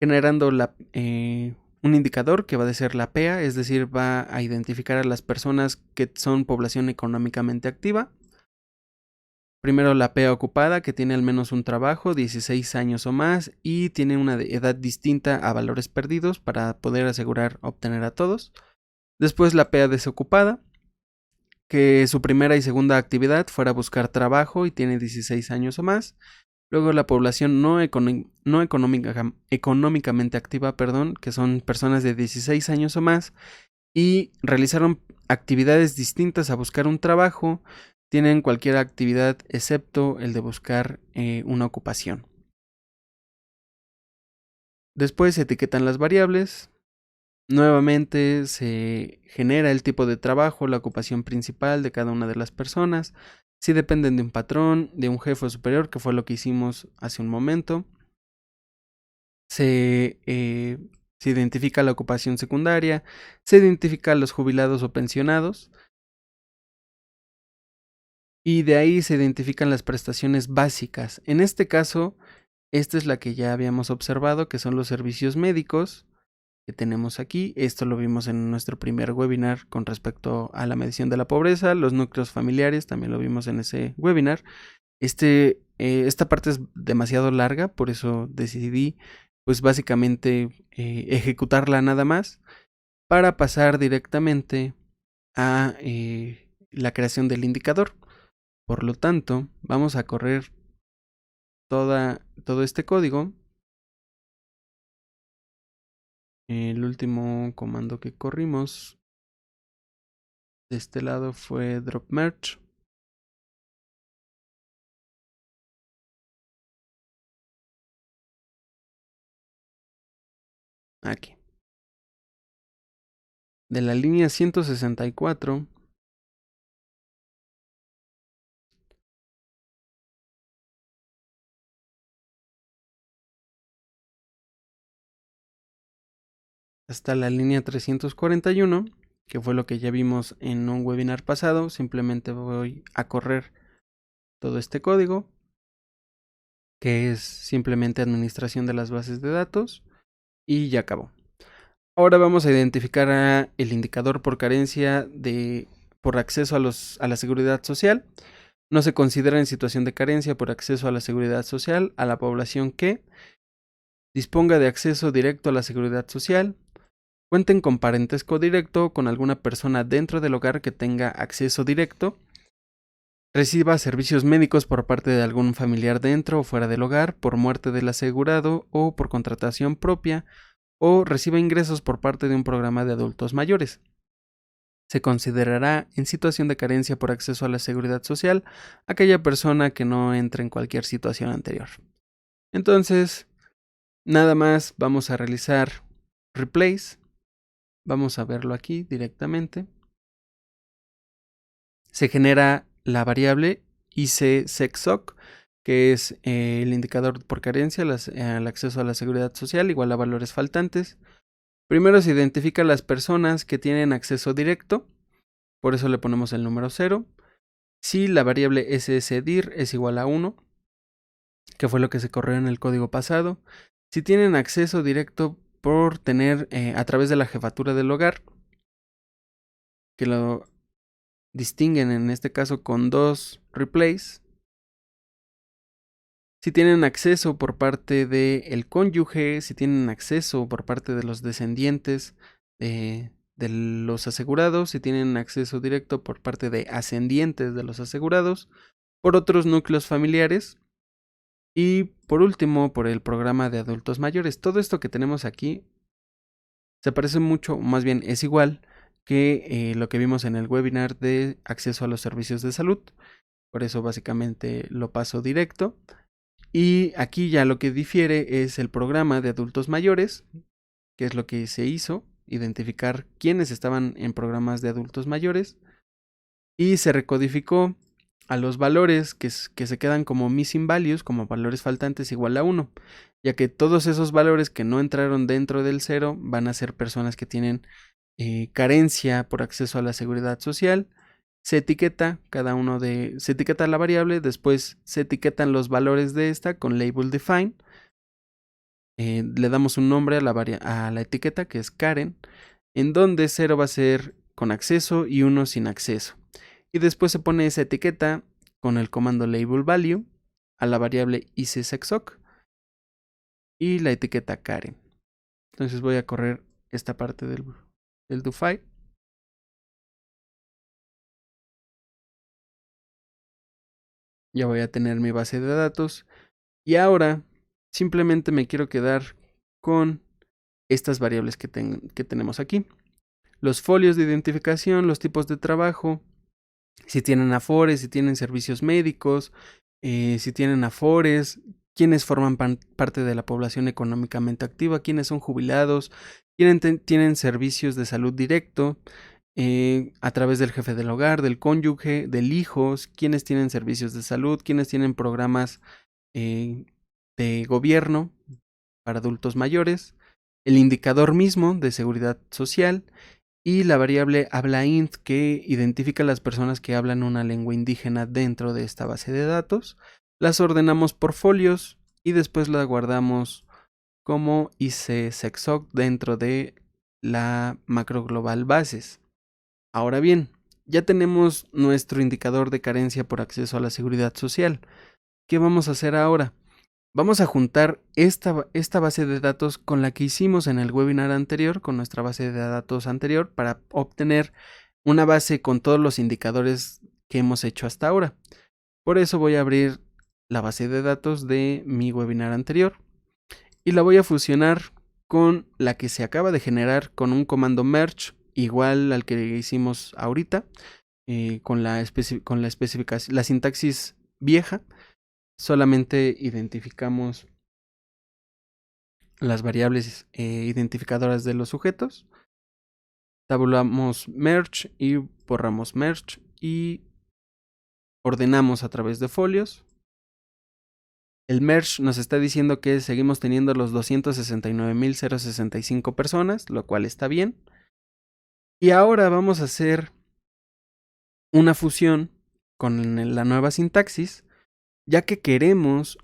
Generando un indicador que va a ser la PEA, es decir, va a identificar a las personas que son población económicamente activa. Primero la PEA ocupada, que tiene al menos un trabajo, 16 años o más, y tiene una edad distinta a valores perdidos para poder asegurar obtener a todos. Después la PEA desocupada, que su primera y segunda actividad fuera buscar trabajo y tiene 16 años o más. Luego la población no económicamente activa, que son personas de 16 años o más y realizaron actividades distintas a buscar un trabajo, tienen cualquier actividad excepto el de buscar una ocupación. Después se etiquetan las variables. Nuevamente se genera el tipo de trabajo, la ocupación principal de cada una de las personas, si dependen de un patrón, de un jefe superior, que fue lo que hicimos hace un momento. Se identifica la ocupación secundaria, se identifica a los jubilados o pensionados, y de ahí se identifican las prestaciones básicas. En este caso, esta es la que ya habíamos observado, que son los servicios médicos que tenemos aquí. Esto lo vimos en nuestro primer webinar con respecto a la medición de la pobreza. Los núcleos familiares también lo vimos en ese webinar. Esta parte es demasiado larga, por eso decidí pues básicamente ejecutarla nada más para pasar directamente a la creación del indicador. Por lo tanto, vamos a correr todo este código. El último comando que corrimos de este lado fue drop merge. Aquí. De la línea 164 hasta la línea 341, que fue lo que ya vimos en un webinar pasado. Simplemente voy a correr todo este código, que es simplemente administración de las bases de datos, y ya acabó. Ahora vamos a identificar el indicador por carencia por acceso a la seguridad social. No se considera en situación de carencia por acceso a la seguridad social a la población que disponga de acceso directo a la seguridad social, cuenten con parentesco directo con alguna persona dentro del hogar que tenga acceso directo, reciba servicios médicos por parte de algún familiar dentro o fuera del hogar, por muerte del asegurado o por contratación propia, o reciba ingresos por parte de un programa de adultos mayores. Se considerará en situación de carencia por acceso a la seguridad social aquella persona que no entre en cualquier situación anterior. Entonces, nada más vamos a realizar replace. Vamos a verlo aquí directamente. Se genera la variable ICSecSoc, que es el indicador por carencia al acceso a la seguridad social igual a valores faltantes. Primero se identifica las personas que tienen acceso directo, por eso le ponemos el número 0. Si la variable ssdir es igual a 1, que fue lo que se corrió en el código pasado. Si tienen acceso directo por tener a través de la jefatura del hogar, que lo distinguen en este caso con 2 replace. Si tienen acceso por parte del cónyuge, si tienen acceso por parte de los descendientes de los asegurados, si tienen acceso directo por parte de ascendientes de los asegurados, por otros núcleos familiares y por último por el programa de adultos mayores. Todo esto que tenemos aquí se parece mucho, más bien es igual que lo que vimos en el webinar de acceso a los servicios de salud. Por eso básicamente lo paso directo. Y aquí ya lo que difiere es el programa de adultos mayores, que es lo que se hizo, identificar quiénes estaban en programas de adultos mayores, y se recodificó a los valores que se quedan como missing values, como valores faltantes igual a 1, ya que todos esos valores que no entraron dentro del 0 van a ser personas que tienen carencia por acceso a la seguridad social. Se etiqueta se etiqueta la variable, después se etiquetan los valores de esta con label define. Le damos un nombre a la etiqueta, que es Karen, en donde 0 va a ser con acceso y 1 sin acceso. Y después se pone esa etiqueta con el comando label value a la variable ICSecSoc y la etiqueta Karen. Entonces voy a correr esta parte del do file. Ya voy a tener mi base de datos. Y ahora simplemente me quiero quedar con estas variables que tenemos aquí. Los folios de identificación, los tipos de trabajo, si tienen afores, si tienen servicios médicos, si tienen afores, quiénes forman parte de la población económicamente activa, quiénes son jubilados, quiénes tienen servicios de salud directo, a través del jefe del hogar, del cónyuge, del hijo, quiénes tienen servicios de salud, quiénes tienen programas de gobierno para adultos mayores, el indicador mismo de seguridad social y la variable hablaInt que identifica a las personas que hablan una lengua indígena dentro de esta base de datos. Las ordenamos por folios y después las guardamos como ICSecSoc dentro de la macro global bases. Ahora bien, ya tenemos nuestro indicador de carencia por acceso a la seguridad social. ¿Qué vamos a hacer ahora? Vamos a juntar esta base de datos con la que hicimos en el webinar anterior, con nuestra base de datos anterior, para obtener una base con todos los indicadores que hemos hecho hasta ahora. Por eso voy a abrir la base de datos de mi webinar anterior y la voy a fusionar con la que se acaba de generar con un comando merge igual al que hicimos ahorita, con la especificación, la sintaxis vieja. Solamente identificamos las variables identificadoras de los sujetos, tabulamos merge y borramos merge y ordenamos a través de folios. El merge nos está diciendo que seguimos teniendo los 269.065 personas, lo cual está bien. Y ahora vamos a hacer una fusión con la nueva sintaxis, ya que queremos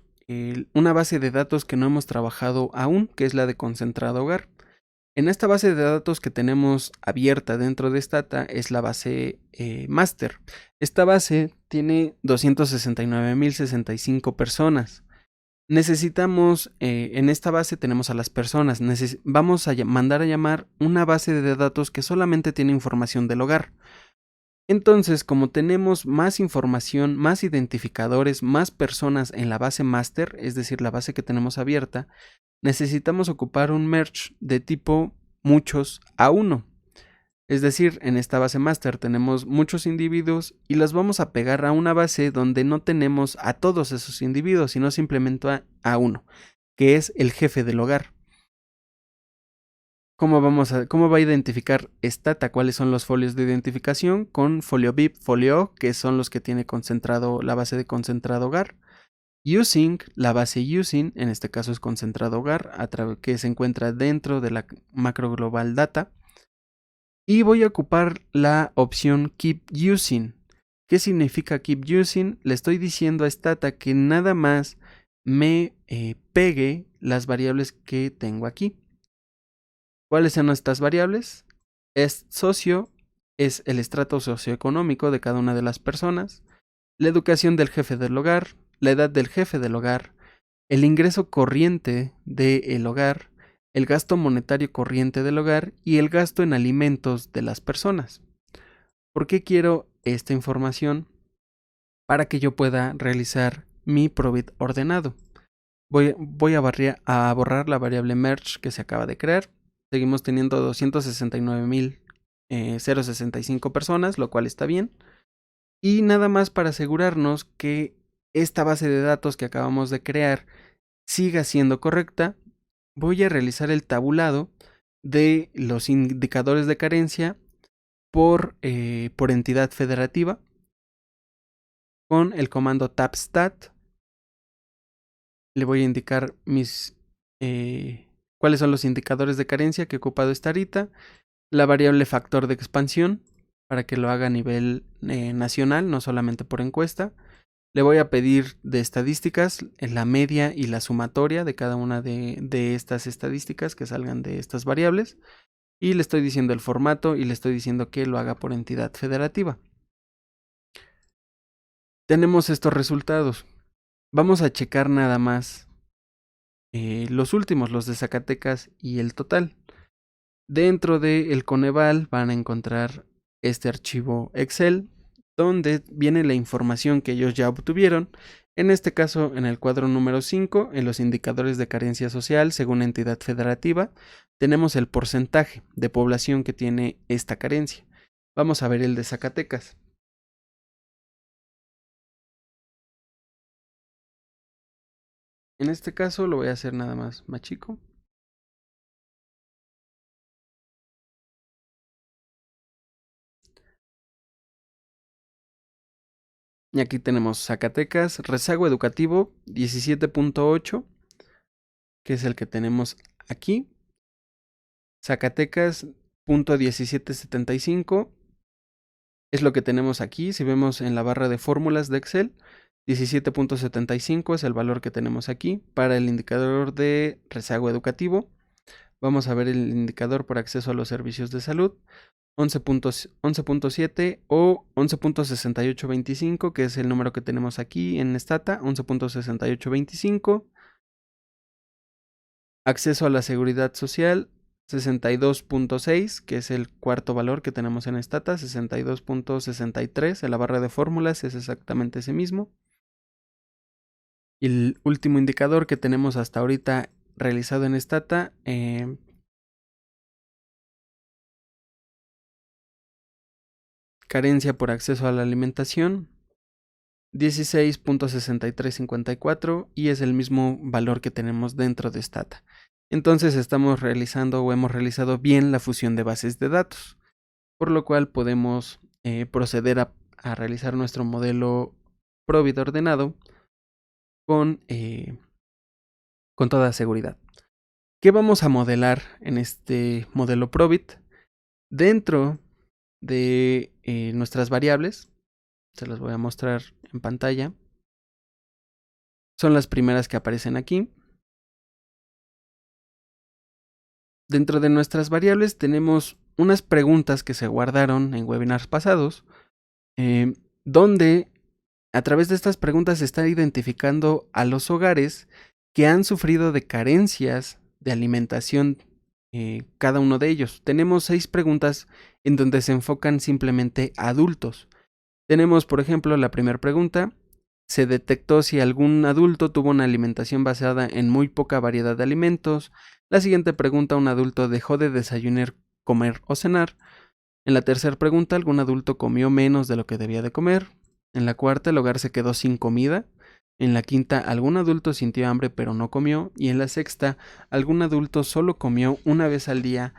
una base de datos que no hemos trabajado aún, que es la de concentrado hogar. En esta base de datos que tenemos abierta dentro de Stata es la base master. Esta base tiene 269.065 personas. Necesitamos, en esta base tenemos a las personas. Vamos a mandar a llamar una base de datos que solamente tiene información del hogar. Entonces, como tenemos más información, más identificadores, más personas en la base master, es decir, la base que tenemos abierta, necesitamos ocupar un merge de tipo muchos a uno. Es decir, en esta base master tenemos muchos individuos y los vamos a pegar a una base donde no tenemos a todos esos individuos, sino simplemente a uno, que es el jefe del hogar. ¿Cómo va a identificar Stata cuáles son los folios de identificación? Con folio BIP, folio O, que son los que tiene concentrado la base de concentrado hogar. Using, la base using, en este caso es concentrado hogar, que se encuentra dentro de la macro global data. Y voy a ocupar la opción keep using. ¿Qué significa keep using? Le estoy diciendo a Stata que nada más me pegue las variables que tengo aquí. ¿Cuáles son estas variables? Socio es el estrato socioeconómico de cada una de las personas, la educación del jefe del hogar, la edad del jefe del hogar, el ingreso corriente del hogar, el gasto monetario corriente del hogar y el gasto en alimentos de las personas. ¿Por qué quiero esta información? Para que yo pueda realizar mi probit ordenado. Voy a borrar la variable merge que se acaba de crear. Seguimos teniendo 269.065 personas, lo cual está bien. Y nada más para asegurarnos que esta base de datos que acabamos de crear siga siendo correcta, voy a realizar el tabulado de los indicadores de carencia por entidad federativa con el comando tabstat. Le voy a indicar cuáles son los indicadores de carencia que he ocupado esta ahorita, la variable factor de expansión para que lo haga a nivel nacional, no solamente por encuesta. Le voy a pedir de estadísticas la media y la sumatoria de cada una de estas estadísticas que salgan de estas variables. Y le estoy diciendo el formato y le estoy diciendo que lo haga por entidad federativa. Tenemos estos resultados. Vamos a checar nada más los últimos, los de Zacatecas y el total. Dentro del Coneval van a encontrar este archivo Excel donde viene la información que ellos ya obtuvieron. En este caso, en el cuadro número 5, en los indicadores de carencia social según entidad federativa, tenemos el porcentaje de población que tiene esta carencia. Vamos a ver el de Zacatecas. En este caso lo voy a hacer nada más chico. Y aquí tenemos Zacatecas, rezago educativo 17.8, que es el que tenemos aquí. Zacatecas .1775 es lo que tenemos aquí. Si vemos en la barra de fórmulas de Excel, 17.75 es el valor que tenemos aquí para el indicador de rezago educativo. Vamos a ver el indicador por acceso a los servicios de salud, 11.7 o 11.6825, que es el número que tenemos aquí en Stata, 11.6825. Acceso a la seguridad social, 62.6, que es el cuarto valor que tenemos en Stata, 62.63, en la barra de fórmulas es exactamente ese mismo. Y el último indicador que tenemos hasta ahorita realizado en Stata, carencia por acceso a la alimentación, 16.6354, y es el mismo valor que tenemos dentro de Stata. Entonces estamos realizando o hemos realizado bien la fusión de bases de datos, por lo cual podemos proceder a realizar nuestro modelo Probit ordenado con toda seguridad. ¿Qué vamos a modelar en este modelo Probit? Dentro de nuestras variables, se las voy a mostrar en pantalla. Son las primeras que aparecen aquí. Dentro de nuestras variables tenemos unas preguntas que se guardaron en webinars pasados, donde a través de estas preguntas se está identificando a los hogares que han sufrido de carencias de alimentación, cada uno de ellos. Tenemos 6 preguntas en donde se enfocan simplemente a adultos. Tenemos, por ejemplo, la primera pregunta: se detectó si algún adulto tuvo una alimentación basada en muy poca variedad de alimentos. La siguiente pregunta: un adulto dejó de desayunar, comer o cenar. En la tercera pregunta: algún adulto comió menos de lo que debía de comer. En la cuarta: el hogar se quedó sin comida. En la quinta: algún adulto sintió hambre pero no comió. Y en la sexta: algún adulto solo comió una vez al día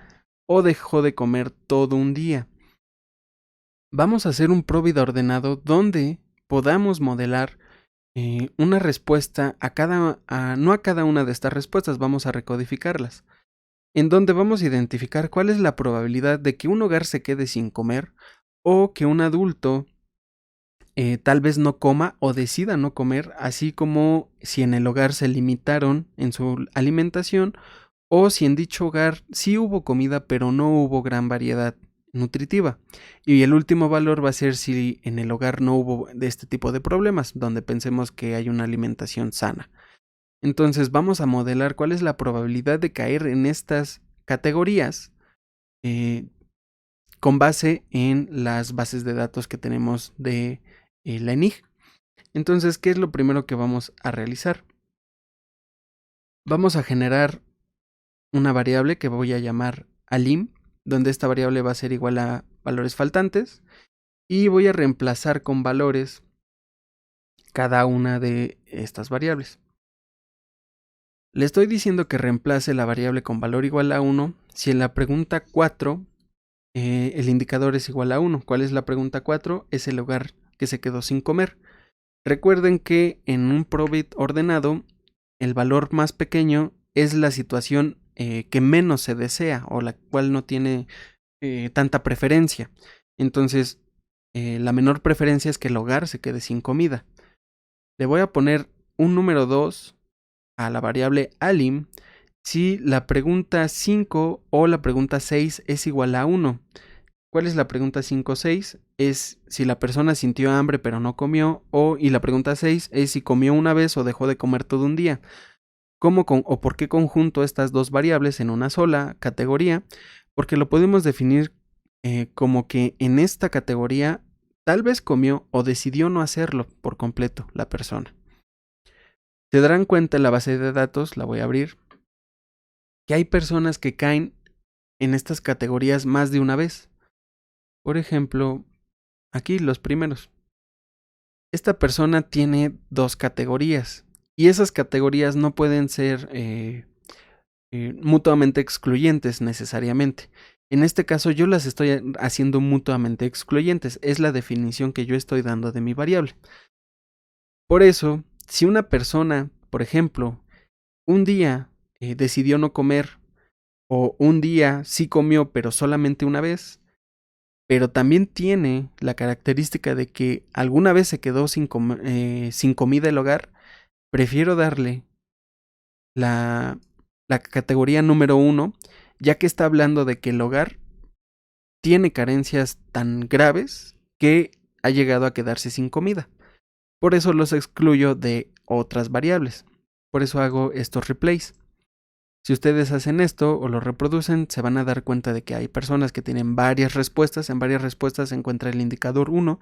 o dejó de comer todo un día. Vamos a hacer un Probit ordenado donde podamos modelar una respuesta no a cada una de estas respuestas, vamos a recodificarlas, en donde vamos a identificar cuál es la probabilidad de que un hogar se quede sin comer o que un adulto tal vez no coma o decida no comer, así como si en el hogar se limitaron en su alimentación o si en dicho hogar sí hubo comida pero no hubo gran variedad nutritiva. Y el último valor va a ser si en el hogar no hubo de este tipo de problemas, donde pensemos que hay una alimentación sana. Entonces vamos a modelar cuál es la probabilidad de caer en estas categorías con base en las bases de datos que tenemos de la ENIG. Entonces, ¿qué es lo primero que vamos a realizar? Vamos a generar una variable que voy a llamar alim, donde esta variable va a ser igual a valores faltantes, y voy a reemplazar con valores cada una de estas variables. Le estoy diciendo que reemplace la variable con valor igual a 1 si en la pregunta 4 el indicador es igual a 1. ¿Cuál es la pregunta 4? Es el hogar que se quedó sin comer. Recuerden que en un Probit ordenado el valor más pequeño es la situación que menos se desea o la cual no tiene tanta preferencia. Entonces, la menor preferencia es que el hogar se quede sin comida. Le voy a poner un número 2 a la variable alim si la pregunta 5 o la pregunta 6 es igual a 1. ¿Cuál es la pregunta 5 o 6? Es si la persona sintió hambre pero no comió, y la pregunta 6 es si comió una vez o dejó de comer todo un día. ¿Cómo o por qué conjunto estas dos variables en una sola categoría? Porque lo podemos definir como que en esta categoría tal vez comió o decidió no hacerlo por completo la persona. Se darán cuenta en la base de datos, la voy a abrir, que hay personas que caen en estas categorías más de una vez. Por ejemplo, aquí los primeros. Esta persona tiene 2 categorías y esas categorías no pueden ser mutuamente excluyentes necesariamente. En este caso yo las estoy haciendo mutuamente excluyentes, es la definición que yo estoy dando de mi variable. Por eso, si una persona, por ejemplo, un día decidió no comer o un día sí comió pero solamente una vez, pero también tiene la característica de que alguna vez se quedó sin comida el hogar, prefiero darle la categoría número 1, ya que está hablando de que el hogar tiene carencias tan graves que ha llegado a quedarse sin comida. Por eso los excluyo de otras variables. Por eso hago estos replays. Si ustedes hacen esto o lo reproducen, se van a dar cuenta de que hay personas que tienen varias respuestas. En varias respuestas se encuentra el indicador 1.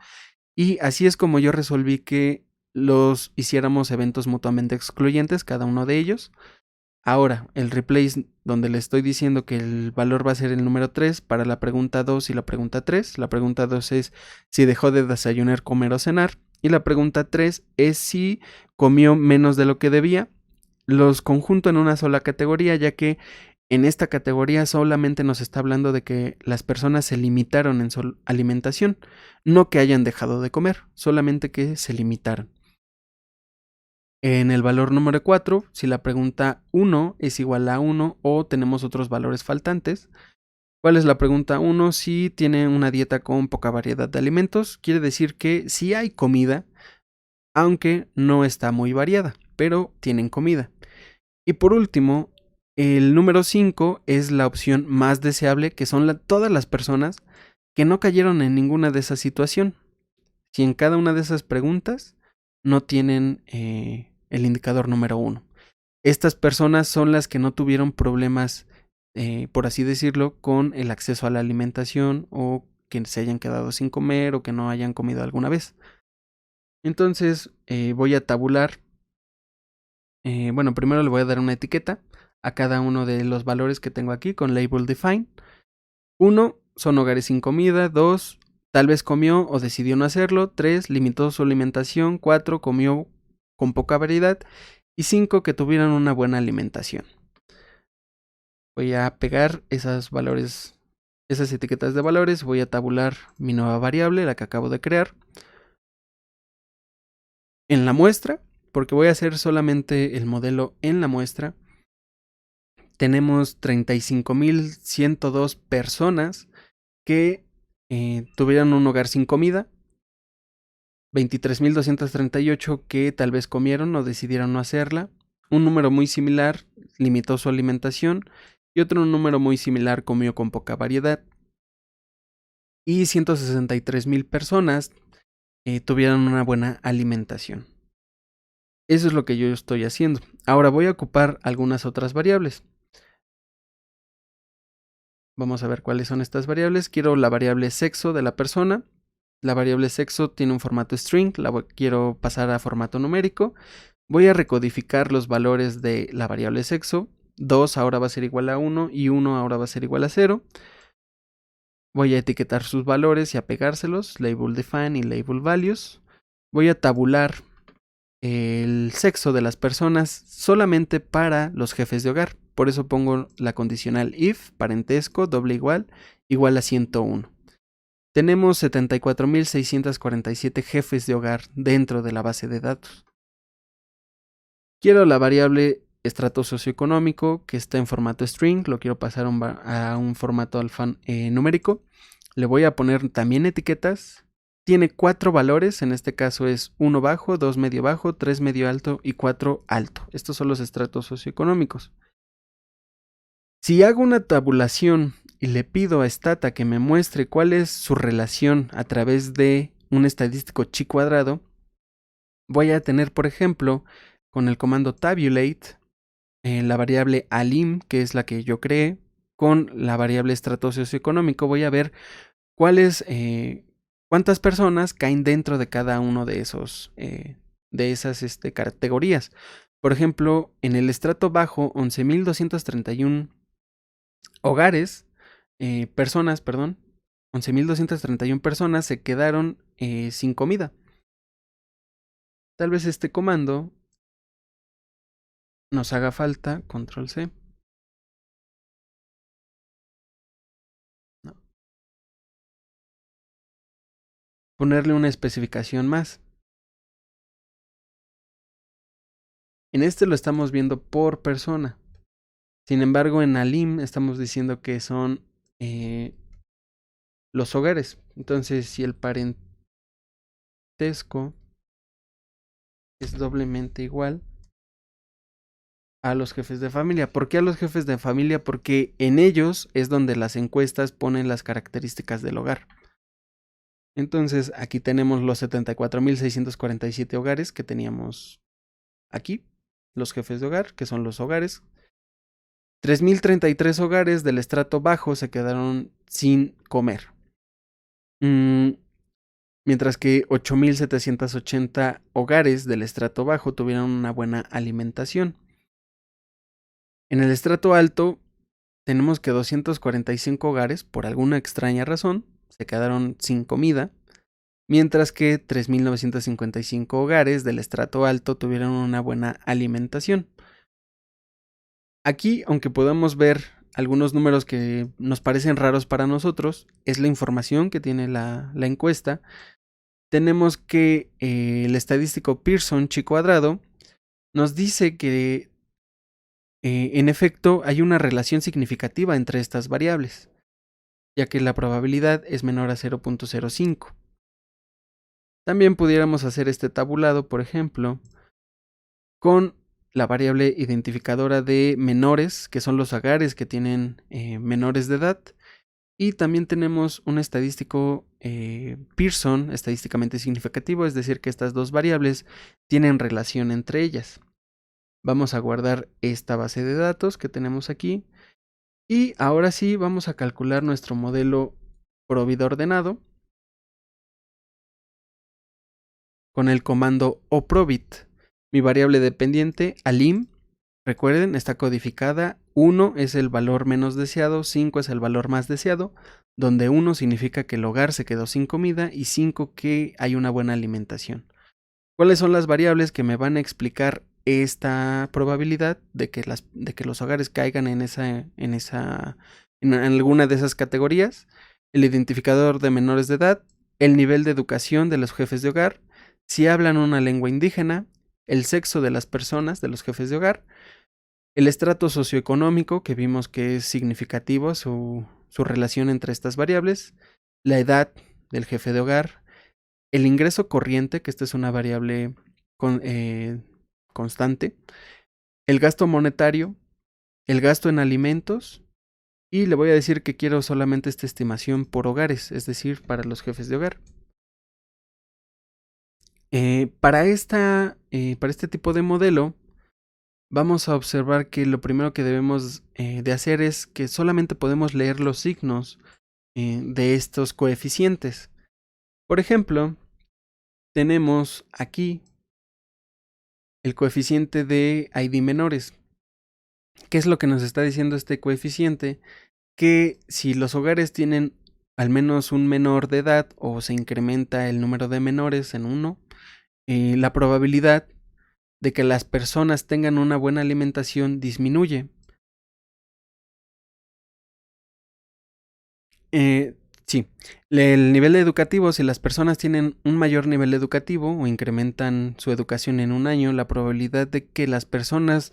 Y así es como yo resolví que los hiciéramos eventos mutuamente excluyentes, cada uno de ellos. Ahora, el replace donde le estoy diciendo que el valor va a ser el número 3 para la pregunta 2 y la pregunta 3. La pregunta 2 es si dejó de desayunar, comer o cenar. Y la pregunta 3 es si comió menos de lo que debía. Los conjunto en una sola categoría, ya que en esta categoría solamente nos está hablando de que las personas se limitaron en su alimentación, no que hayan dejado de comer, solamente que se limitaron. En el valor número 4, si la pregunta 1 es igual a 1 o tenemos otros valores faltantes. ¿Cuál es la pregunta 1? Si tiene una dieta con poca variedad de alimentos, quiere decir que sí hay comida, aunque no está muy variada, pero tienen comida. Y por último, el número 5 es la opción más deseable, que son todas las personas que no cayeron en ninguna de esas situaciones. Si en cada una de esas preguntas no tienen el indicador número 1. Estas personas son las que no tuvieron problemas, por así decirlo, con el acceso a la alimentación o que se hayan quedado sin comer o que no hayan comido alguna vez. Entonces voy a tabular. Bueno, primero le voy a dar una etiqueta a cada uno de los valores que tengo aquí con label define. 1, son hogares sin comida. 2, tal vez comió o decidió no hacerlo. 3, limitó su alimentación. 4, comió con poca variedad. Y 5, que tuvieran una buena alimentación. Voy a pegar esos valores, esas etiquetas de valores. Voy a tabular mi nueva variable, la que acabo de crear. En la muestra, porque voy a hacer solamente el modelo en la muestra, tenemos 35,102 personas que tuvieron un hogar sin comida, 23,238 que tal vez comieron o decidieron no hacerla, un número muy similar limitó su alimentación y otro número muy similar comió con poca variedad. Y 163,000 personas tuvieron una buena alimentación. Eso es lo que yo estoy haciendo. Ahora voy a ocupar algunas otras variables. Vamos a ver cuáles son estas variables. Quiero la variable sexo de la persona. La variable sexo tiene un formato string, quiero pasar a formato numérico. Voy a recodificar los valores de la variable sexo. 2 ahora va a ser igual a 1 y 1 ahora va a ser igual a 0. Voy a etiquetar sus valores y a pegárselos, label define y label values. Voy a tabular el sexo de las personas solamente para los jefes de hogar. Por eso pongo la condicional if, parentesco, doble igual a 101. Tenemos 74,647 jefes de hogar dentro de la base de datos. Quiero la variable estrato socioeconómico que está en formato string, lo quiero pasar a un formato numérico. Le voy a poner también etiquetas. Tiene 4 valores, en este caso es 1 bajo, 2 medio bajo, 3 medio alto y 4 alto. Estos son los estratos socioeconómicos. Si hago una tabulación y le pido a Stata que me muestre cuál es su relación a través de un estadístico chi cuadrado, voy a tener, por ejemplo, con el comando tabulate, la variable alim, que es la que yo creé, con la variable estrato socioeconómico, voy a ver cuántas personas caen dentro de cada uno de esas categorías. Por ejemplo, en el estrato bajo, 11.231 hogares, personas, perdón, 11.231 personas se quedaron sin comida. Tal vez este comando nos haga falta, control C. No. Ponerle una especificación más. En este lo estamos viendo por persona. Sin embargo, en Alim estamos diciendo que son los hogares. Entonces, si el parentesco es doblemente igual a los jefes de familia. ¿Por qué a los jefes de familia? Porque en ellos es donde las encuestas ponen las características del hogar. Entonces, aquí tenemos los 74.647 hogares que teníamos aquí, los jefes de hogar, que son los hogares. 3.033 hogares del estrato bajo se quedaron sin comer. Mientras que 8.780 hogares del estrato bajo tuvieron una buena alimentación. En el estrato alto tenemos que 245 hogares, por alguna extraña razón, se quedaron sin comida, mientras que 3.955 hogares del estrato alto tuvieron una buena alimentación. Aquí, aunque podamos ver algunos números que nos parecen raros para nosotros, es la información que tiene la encuesta. Tenemos que el estadístico Pearson chi cuadrado nos dice que en efecto hay una relación significativa entre estas variables, ya que la probabilidad es menor a 0.05. También pudiéramos hacer este tabulado, por ejemplo, con la variable identificadora de menores, que son los hogares que tienen menores de edad. Y también tenemos un estadístico Pearson estadísticamente significativo, es decir, que estas dos variables tienen relación entre ellas. Vamos a guardar esta base de datos que tenemos aquí. Y ahora sí vamos a calcular nuestro modelo Provida ordenado con el comando oprovit. Mi variable dependiente alim, recuerden, está codificada. 1 es el valor menos deseado, 5 es el valor más deseado, donde 1 significa que el hogar se quedó sin comida y 5 que hay una buena alimentación. ¿Cuáles son las variables que me van a explicar esta probabilidad de que los hogares caigan en alguna de esas categorías? El identificador de menores de edad, el nivel de educación de los jefes de hogar, si hablan una lengua indígena, el sexo de las personas, de los jefes de hogar, el estrato socioeconómico, que vimos que es significativo su relación entre estas variables, la edad del jefe de hogar, el ingreso corriente, que esta es una variable constante, el gasto monetario, el gasto en alimentos, y le voy a decir que quiero solamente esta estimación por hogares, es decir, para los jefes de hogar. Para este tipo de modelo, vamos a observar que lo primero que debemos de hacer es que solamente podemos leer los signos de estos coeficientes. Por ejemplo, tenemos aquí el coeficiente de ID menores. ¿Qué es lo que nos está diciendo este coeficiente? Que si los hogares tienen al menos un menor de edad o se incrementa el número de menores en 1, la probabilidad de que las personas tengan una buena alimentación disminuye. Sí, el nivel educativo, si las personas tienen un mayor nivel educativo o incrementan su educación en un año, la probabilidad de que las personas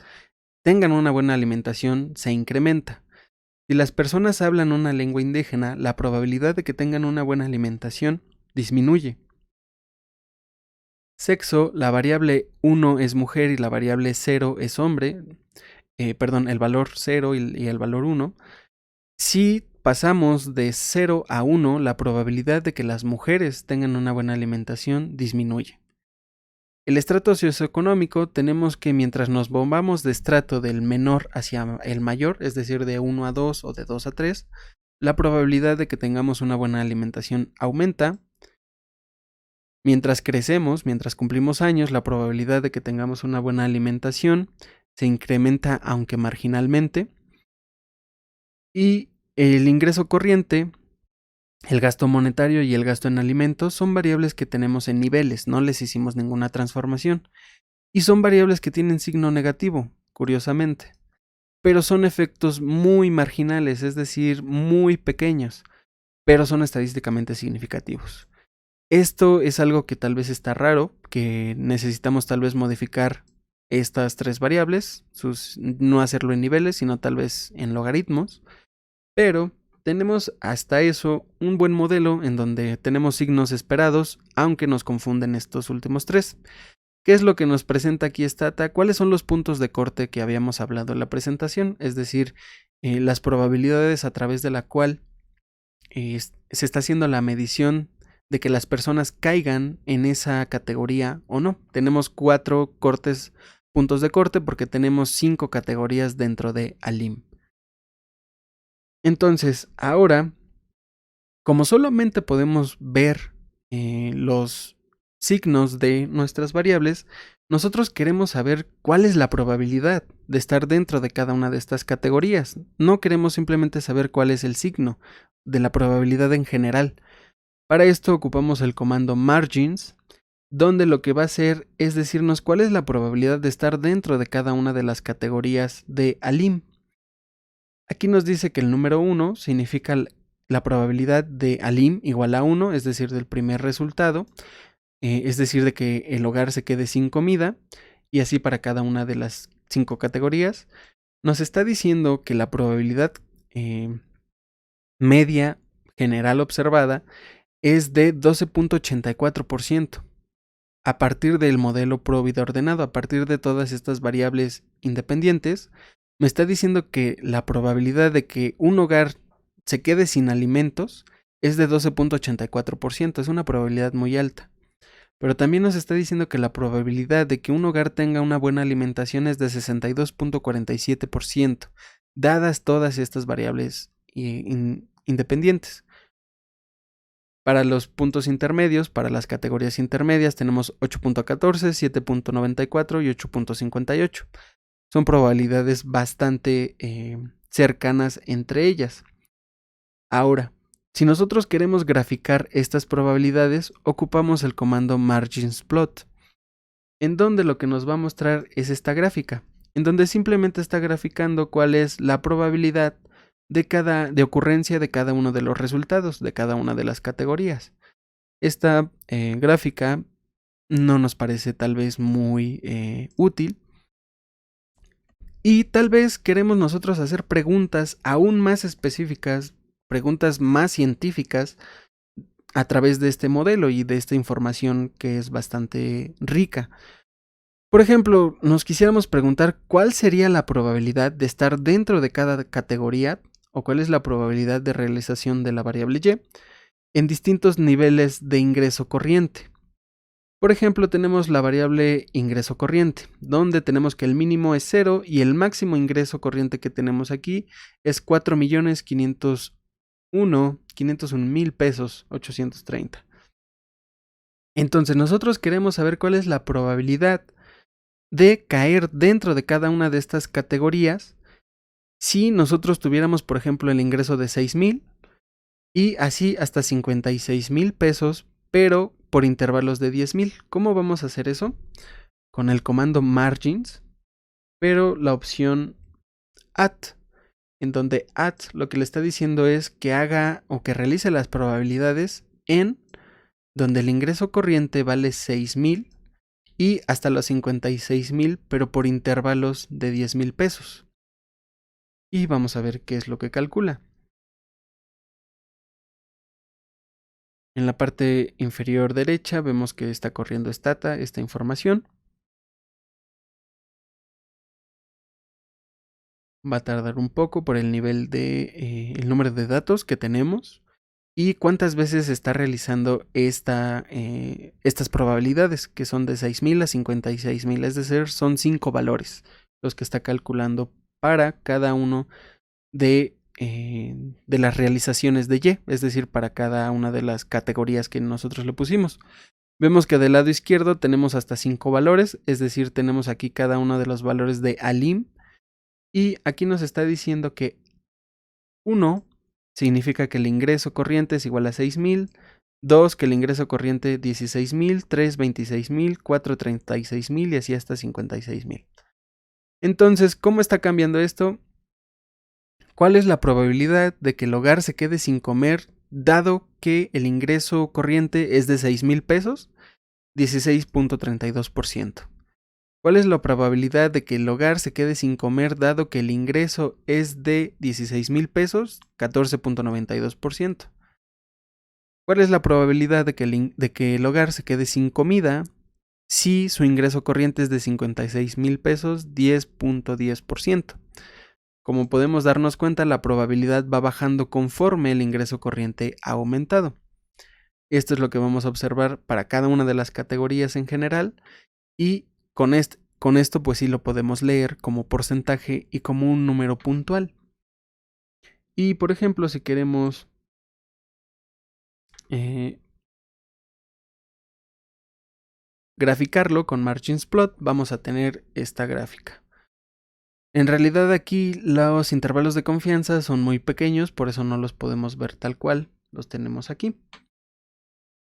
tengan una buena alimentación se incrementa. Si las personas hablan una lengua indígena, la probabilidad de que tengan una buena alimentación disminuye. Sexo, la variable 1 es mujer y la variable 0 es hombre. El valor 0 y el valor 1. Si pasamos de 0 a 1, la probabilidad de que las mujeres tengan una buena alimentación disminuye. El estrato socioeconómico, tenemos que mientras nos movamos de estrato del menor hacia el mayor, es decir, de 1 a 2 o de 2 a 3, la probabilidad de que tengamos una buena alimentación aumenta. Mientras crecemos, mientras cumplimos años, la probabilidad de que tengamos una buena alimentación se incrementa aunque marginalmente. Y el ingreso corriente, el gasto monetario y el gasto en alimentos son variables que tenemos en niveles, no les hicimos ninguna transformación. Y son variables que tienen signo negativo, curiosamente. Pero son efectos muy marginales, es decir, muy pequeños, pero son estadísticamente significativos. Esto es algo que tal vez está raro, que necesitamos tal vez modificar estas tres variables, no hacerlo en niveles, sino tal vez en logaritmos, pero tenemos hasta eso un buen modelo en donde tenemos signos esperados, aunque nos confunden estos últimos tres. ¿Qué es lo que nos presenta aquí Stata? ¿Cuáles son los puntos de corte que habíamos hablado en la presentación? Es decir, las probabilidades a través de la cual se está haciendo la medición de que las personas caigan en esa categoría o no. Tenemos 4 puntos de corte porque tenemos 5 categorías dentro de ALIM. Entonces, ahora, como solamente podemos ver los signos de nuestras variables, nosotros queremos saber cuál es la probabilidad de estar dentro de cada una de estas categorías. No queremos simplemente saber cuál es el signo de la probabilidad en general. Para esto ocupamos el comando margins, donde lo que va a hacer es decirnos cuál es la probabilidad de estar dentro de cada una de las categorías de ALIM. Aquí nos dice que el número 1 significa la probabilidad de ALIM igual a 1, es decir, del primer resultado, es decir, de que el hogar se quede sin comida, y así para cada una de las 5 categorías. Nos está diciendo que la probabilidad media general observada es de 12.84%. A partir del modelo Pro-Vida ordenado, a partir de todas estas variables independientes, me está diciendo que la probabilidad de que un hogar se quede sin alimentos es de 12.84%, es una probabilidad muy alta. Pero también nos está diciendo que la probabilidad de que un hogar tenga una buena alimentación es de 62.47%, dadas todas estas variables independientes. Para los puntos intermedios, para las categorías intermedias, tenemos 8.14, 7.94 y 8.58. Son probabilidades bastante cercanas entre ellas. Ahora, si nosotros queremos graficar estas probabilidades, ocupamos el comando marginsplot, en donde lo que nos va a mostrar es esta gráfica, en donde simplemente está graficando cuál es la probabilidad de ocurrencia de cada uno de los resultados, de cada una de las categorías. Esta gráfica no nos parece tal vez muy útil, y tal vez queremos nosotros hacer preguntas aún más específicas, preguntas más científicas a través de este modelo y de esta información que es bastante rica. Por ejemplo, nos quisiéramos preguntar cuál sería la probabilidad de estar dentro de cada categoría o cuál es la probabilidad de realización de la variable y en distintos niveles de ingreso corriente. Por ejemplo, tenemos la variable ingreso corriente, donde tenemos que el mínimo es 0 y el máximo ingreso corriente que tenemos aquí es 4.501.000 pesos 830. Entonces nosotros queremos saber cuál es la probabilidad de caer dentro de cada una de estas categorías si nosotros tuviéramos, por ejemplo, el ingreso de 6,000 y así hasta 56,000 pesos, pero por intervalos de 10,000. ¿Cómo vamos a hacer eso? Con el comando margins, pero la opción at, en donde at lo que le está diciendo es que haga o que realice las probabilidades en donde el ingreso corriente vale 6,000 y hasta los 56,000, pero por intervalos de 10,000 pesos. Y vamos a ver qué es lo que calcula. En la parte inferior derecha vemos que está corriendo Stata esta información. Va a tardar un poco por el nivel de el número de datos que tenemos y cuántas veces está realizando estas probabilidades, que son de 6,000 a 56,000, es decir, son 5 valores los que está calculando para cada uno de las realizaciones de Y, es decir, para cada una de las categorías que nosotros le pusimos. Vemos que del lado izquierdo tenemos hasta 5 valores, es decir, tenemos aquí cada uno de los valores de Alim. Y aquí nos está diciendo que 1 significa que el ingreso corriente es igual a 6,000, 2 que el ingreso corriente 16,000, 3 26,000, 4 36,000 y así hasta 56,000. Entonces, ¿cómo está cambiando esto? ¿Cuál es la probabilidad de que el hogar se quede sin comer dado que el ingreso corriente es de 6,000 pesos? 16.32%. ¿Cuál es la probabilidad de que el hogar se quede sin comer dado que el ingreso es de 16,000 pesos? 14.92%. ¿Cuál es la probabilidad de que el hogar se quede sin comida si su ingreso corriente es de 56,000 pesos? 10.10%. Como podemos darnos cuenta, la probabilidad va bajando conforme el ingreso corriente ha aumentado. Esto es lo que vamos a observar para cada una de las categorías en general y con esto pues sí lo podemos leer como porcentaje y como un número puntual. Y por ejemplo, si queremos graficarlo con margins plot, vamos a tener esta gráfica. En realidad aquí los intervalos de confianza son muy pequeños, por eso no los podemos ver tal cual, los tenemos aquí.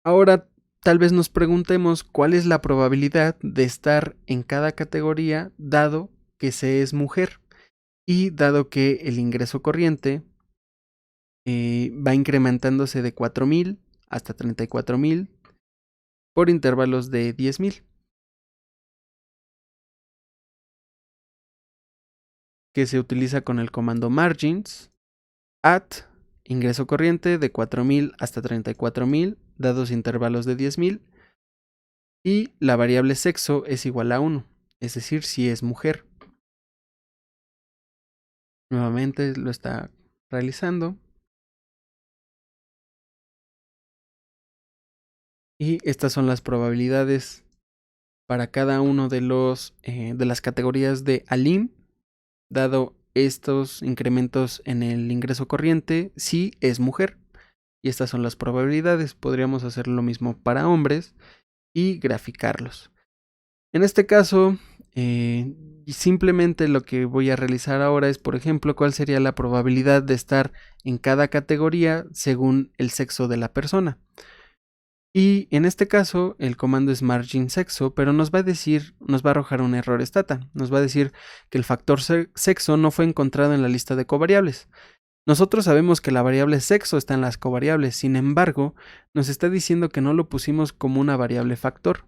Ahora tal vez nos preguntemos cuál es la probabilidad de estar en cada categoría dado que se es mujer y dado que el ingreso corriente va incrementándose de 4,000 hasta 34,000 por intervalos de 10,000. Que se utiliza con el comando margins at ingreso corriente de 4,000 hasta 34,000 dados intervalos de 10,000 y la variable sexo es igual a 1, es decir, si es mujer. Nuevamente lo está realizando. Y estas son las probabilidades para cada uno de las categorías de Alim, dado estos incrementos en el ingreso corriente, si es mujer. Y estas son las probabilidades. Podríamos hacer lo mismo para hombres y graficarlos. En este caso, simplemente lo que voy a realizar ahora es, por ejemplo, cuál sería la probabilidad de estar en cada categoría según el sexo de la persona. Y en este caso, el comando es margin sexo, pero nos va a arrojar un error stata. Nos va a decir que el factor sexo no fue encontrado en la lista de covariables. Nosotros sabemos que la variable sexo está en las covariables, sin embargo, nos está diciendo que no lo pusimos como una variable factor,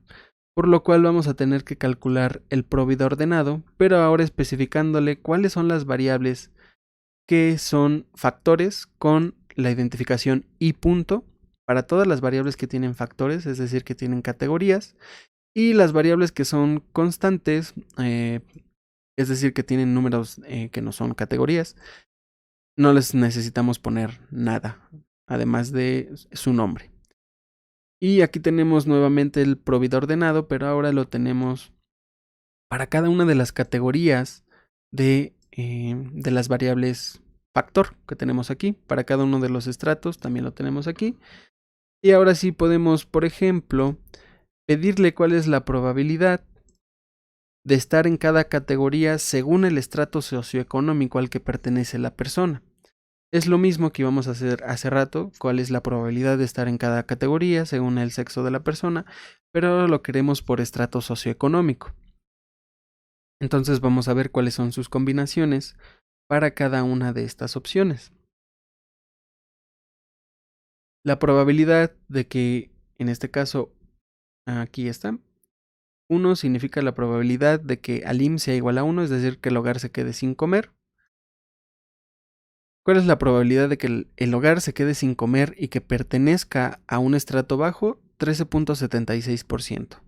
por lo cual vamos a tener que calcular el proveedor ordenado, pero ahora especificándole cuáles son las variables que son factores con la identificación i punto para todas las variables que tienen factores, es decir, que tienen categorías, y las variables que son constantes, es decir, que tienen números que no son categorías, no les necesitamos poner nada, además de su nombre. Y aquí tenemos nuevamente el proveedor ordenado, pero ahora lo tenemos para cada una de las categorías de las variables factor que tenemos aquí. Para cada uno de los estratos también lo tenemos aquí. Y ahora sí podemos, por ejemplo, pedirle cuál es la probabilidad de estar en cada categoría según el estrato socioeconómico al que pertenece la persona. Es lo mismo que íbamos a hacer hace rato, cuál es la probabilidad de estar en cada categoría según el sexo de la persona, pero ahora lo queremos por estrato socioeconómico. Entonces vamos a ver cuáles son sus combinaciones para cada una de estas opciones. La probabilidad de que, en este caso, aquí está, 1 significa la probabilidad de que Alim sea igual a 1, es decir, que el hogar se quede sin comer. ¿Cuál es la probabilidad de que el hogar se quede sin comer y que pertenezca a un estrato bajo? 13.76%.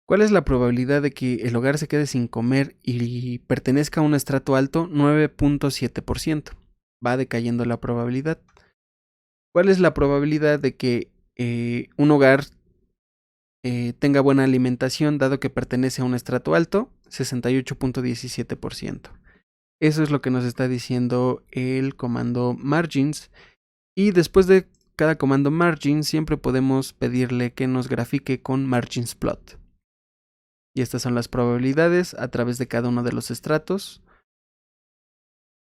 ¿Cuál es la probabilidad de que el hogar se quede sin comer y pertenezca a un estrato alto? 9.7%. Va decayendo la probabilidad. ¿Cuál es la probabilidad de que un hogar tenga buena alimentación dado que pertenece a un estrato alto? 68.17%. Eso es lo que nos está diciendo el comando margins. Y después de cada comando margin siempre podemos pedirle que nos grafique con margins plot. Y estas son las probabilidades a través de cada uno de los estratos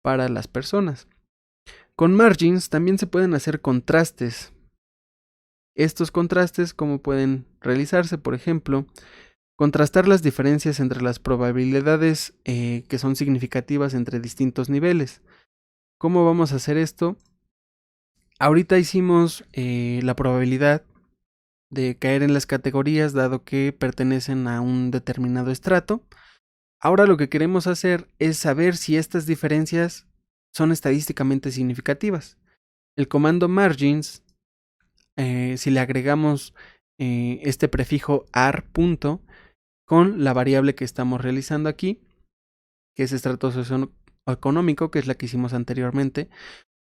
para las personas. Con margins también se pueden hacer contrastes. Estos contrastes, ¿cómo pueden realizarse? Por ejemplo, contrastar las diferencias entre las probabilidades que son significativas entre distintos niveles. ¿Cómo vamos a hacer esto? Ahorita hicimos la probabilidad de caer en las categorías dado que pertenecen a un determinado estrato. Ahora lo que queremos hacer es saber si estas diferencias son estadísticamente significativas. El comando margins, si le agregamos este prefijo AR punto con la variable que estamos realizando aquí, que es estrato socioeconómico, que es la que hicimos anteriormente,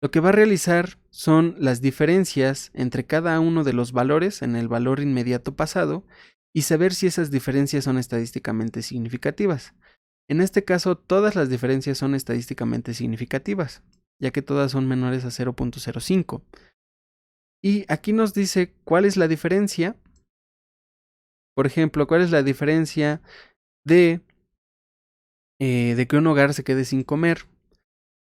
lo que va a realizar son las diferencias entre cada uno de los valores en el valor inmediato pasado y saber si esas diferencias son estadísticamente significativas. En este caso, todas las diferencias son estadísticamente significativas, ya que todas son menores a 0.05. Y aquí nos dice cuál es la diferencia. Por ejemplo, cuál es la diferencia de que un hogar se quede sin comer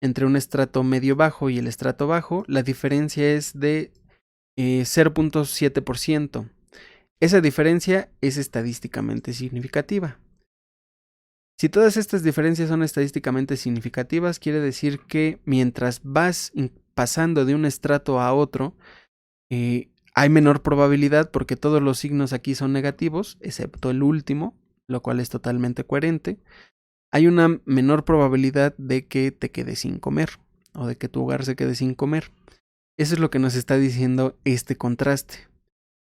entre un estrato medio bajo y el estrato bajo. La diferencia es de 0.7%. Esa diferencia es estadísticamente significativa. Si todas estas diferencias son estadísticamente significativas, quiere decir que mientras vas pasando de un estrato a otro, hay menor probabilidad porque todos los signos aquí son negativos, excepto el último, lo cual es totalmente coherente. Hay una menor probabilidad de que te quedes sin comer o de que tu hogar se quede sin comer. Eso es lo que nos está diciendo este contraste.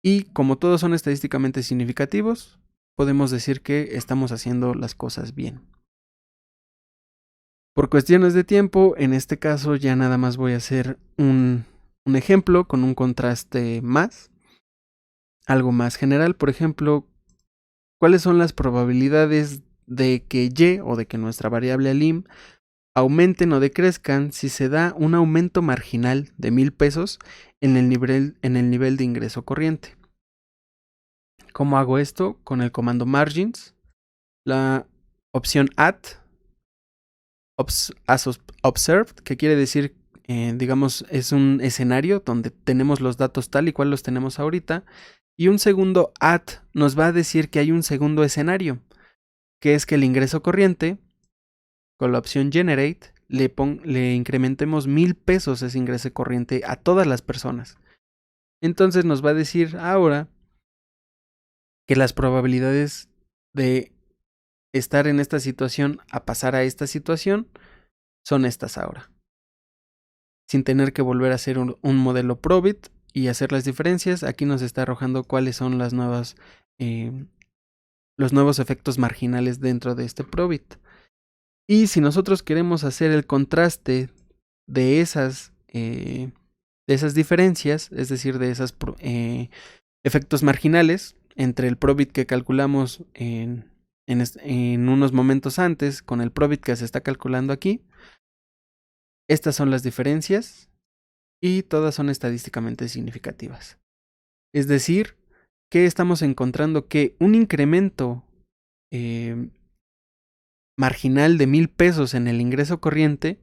Y como todos son estadísticamente significativos, podemos decir que estamos haciendo las cosas bien. Por cuestiones de tiempo, en este caso ya nada más voy a hacer un ejemplo con un contraste más, algo más general. Por ejemplo, ¿cuáles son las probabilidades de que Y o de que nuestra variable lim aumenten o decrezcan si se da un aumento marginal de 1,000 pesos en el nivel de ingreso corriente? ¿Cómo hago esto? Con el comando margins, la opción as observed, que quiere decir, digamos, es un escenario donde tenemos los datos tal y cual los tenemos ahorita, y un segundo nos va a decir que hay un segundo escenario, que es que el ingreso corriente, con la opción generate, le incrementemos 1,000 pesos ese ingreso corriente a todas las personas. Entonces nos va a decir ahora que las probabilidades de estar en esta situación a pasar a esta situación son estas ahora. Sin tener que volver a hacer un modelo Probit y hacer las diferencias, aquí nos está arrojando cuáles son las nuevas, los nuevos efectos marginales dentro de este Probit. Y si nosotros queremos hacer el contraste de esas diferencias, es decir, de esos efectos marginales entre el Probit que calculamos en unos momentos antes con el Probit que se está calculando aquí, estas son las diferencias y todas son estadísticamente significativas. Es decir, que estamos encontrando que un incremento marginal de 1,000 pesos en el ingreso corriente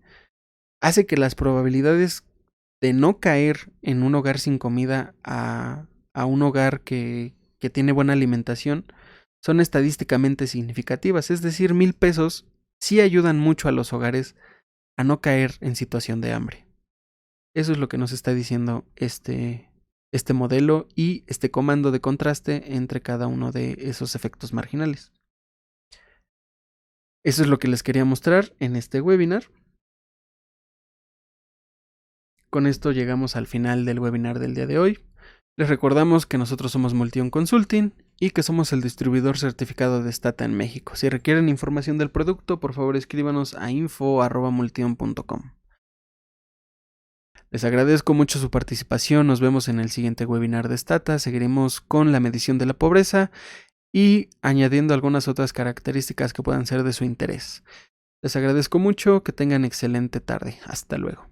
hace que las probabilidades de no caer en un hogar sin comida a un hogar que tiene buena alimentación son estadísticamente significativas. Es decir, 1,000 pesos sí ayudan mucho a los hogares a no caer en situación de hambre. Eso es lo que nos está diciendo este modelo y este comando de contraste entre cada uno de esos efectos marginales. Eso es lo que les quería mostrar en este webinar. Con esto llegamos al final del webinar del día de hoy. Les recordamos que nosotros somos Multion Consulting y que somos el distribuidor certificado de Stata en México. Si requieren información del producto, por favor escríbanos a info@multion.com. Les agradezco mucho su participación. Nos vemos en el siguiente webinar de Stata. Seguiremos con la medición de la pobreza y añadiendo algunas otras características que puedan ser de su interés. Les agradezco mucho. Que tengan excelente tarde. Hasta luego.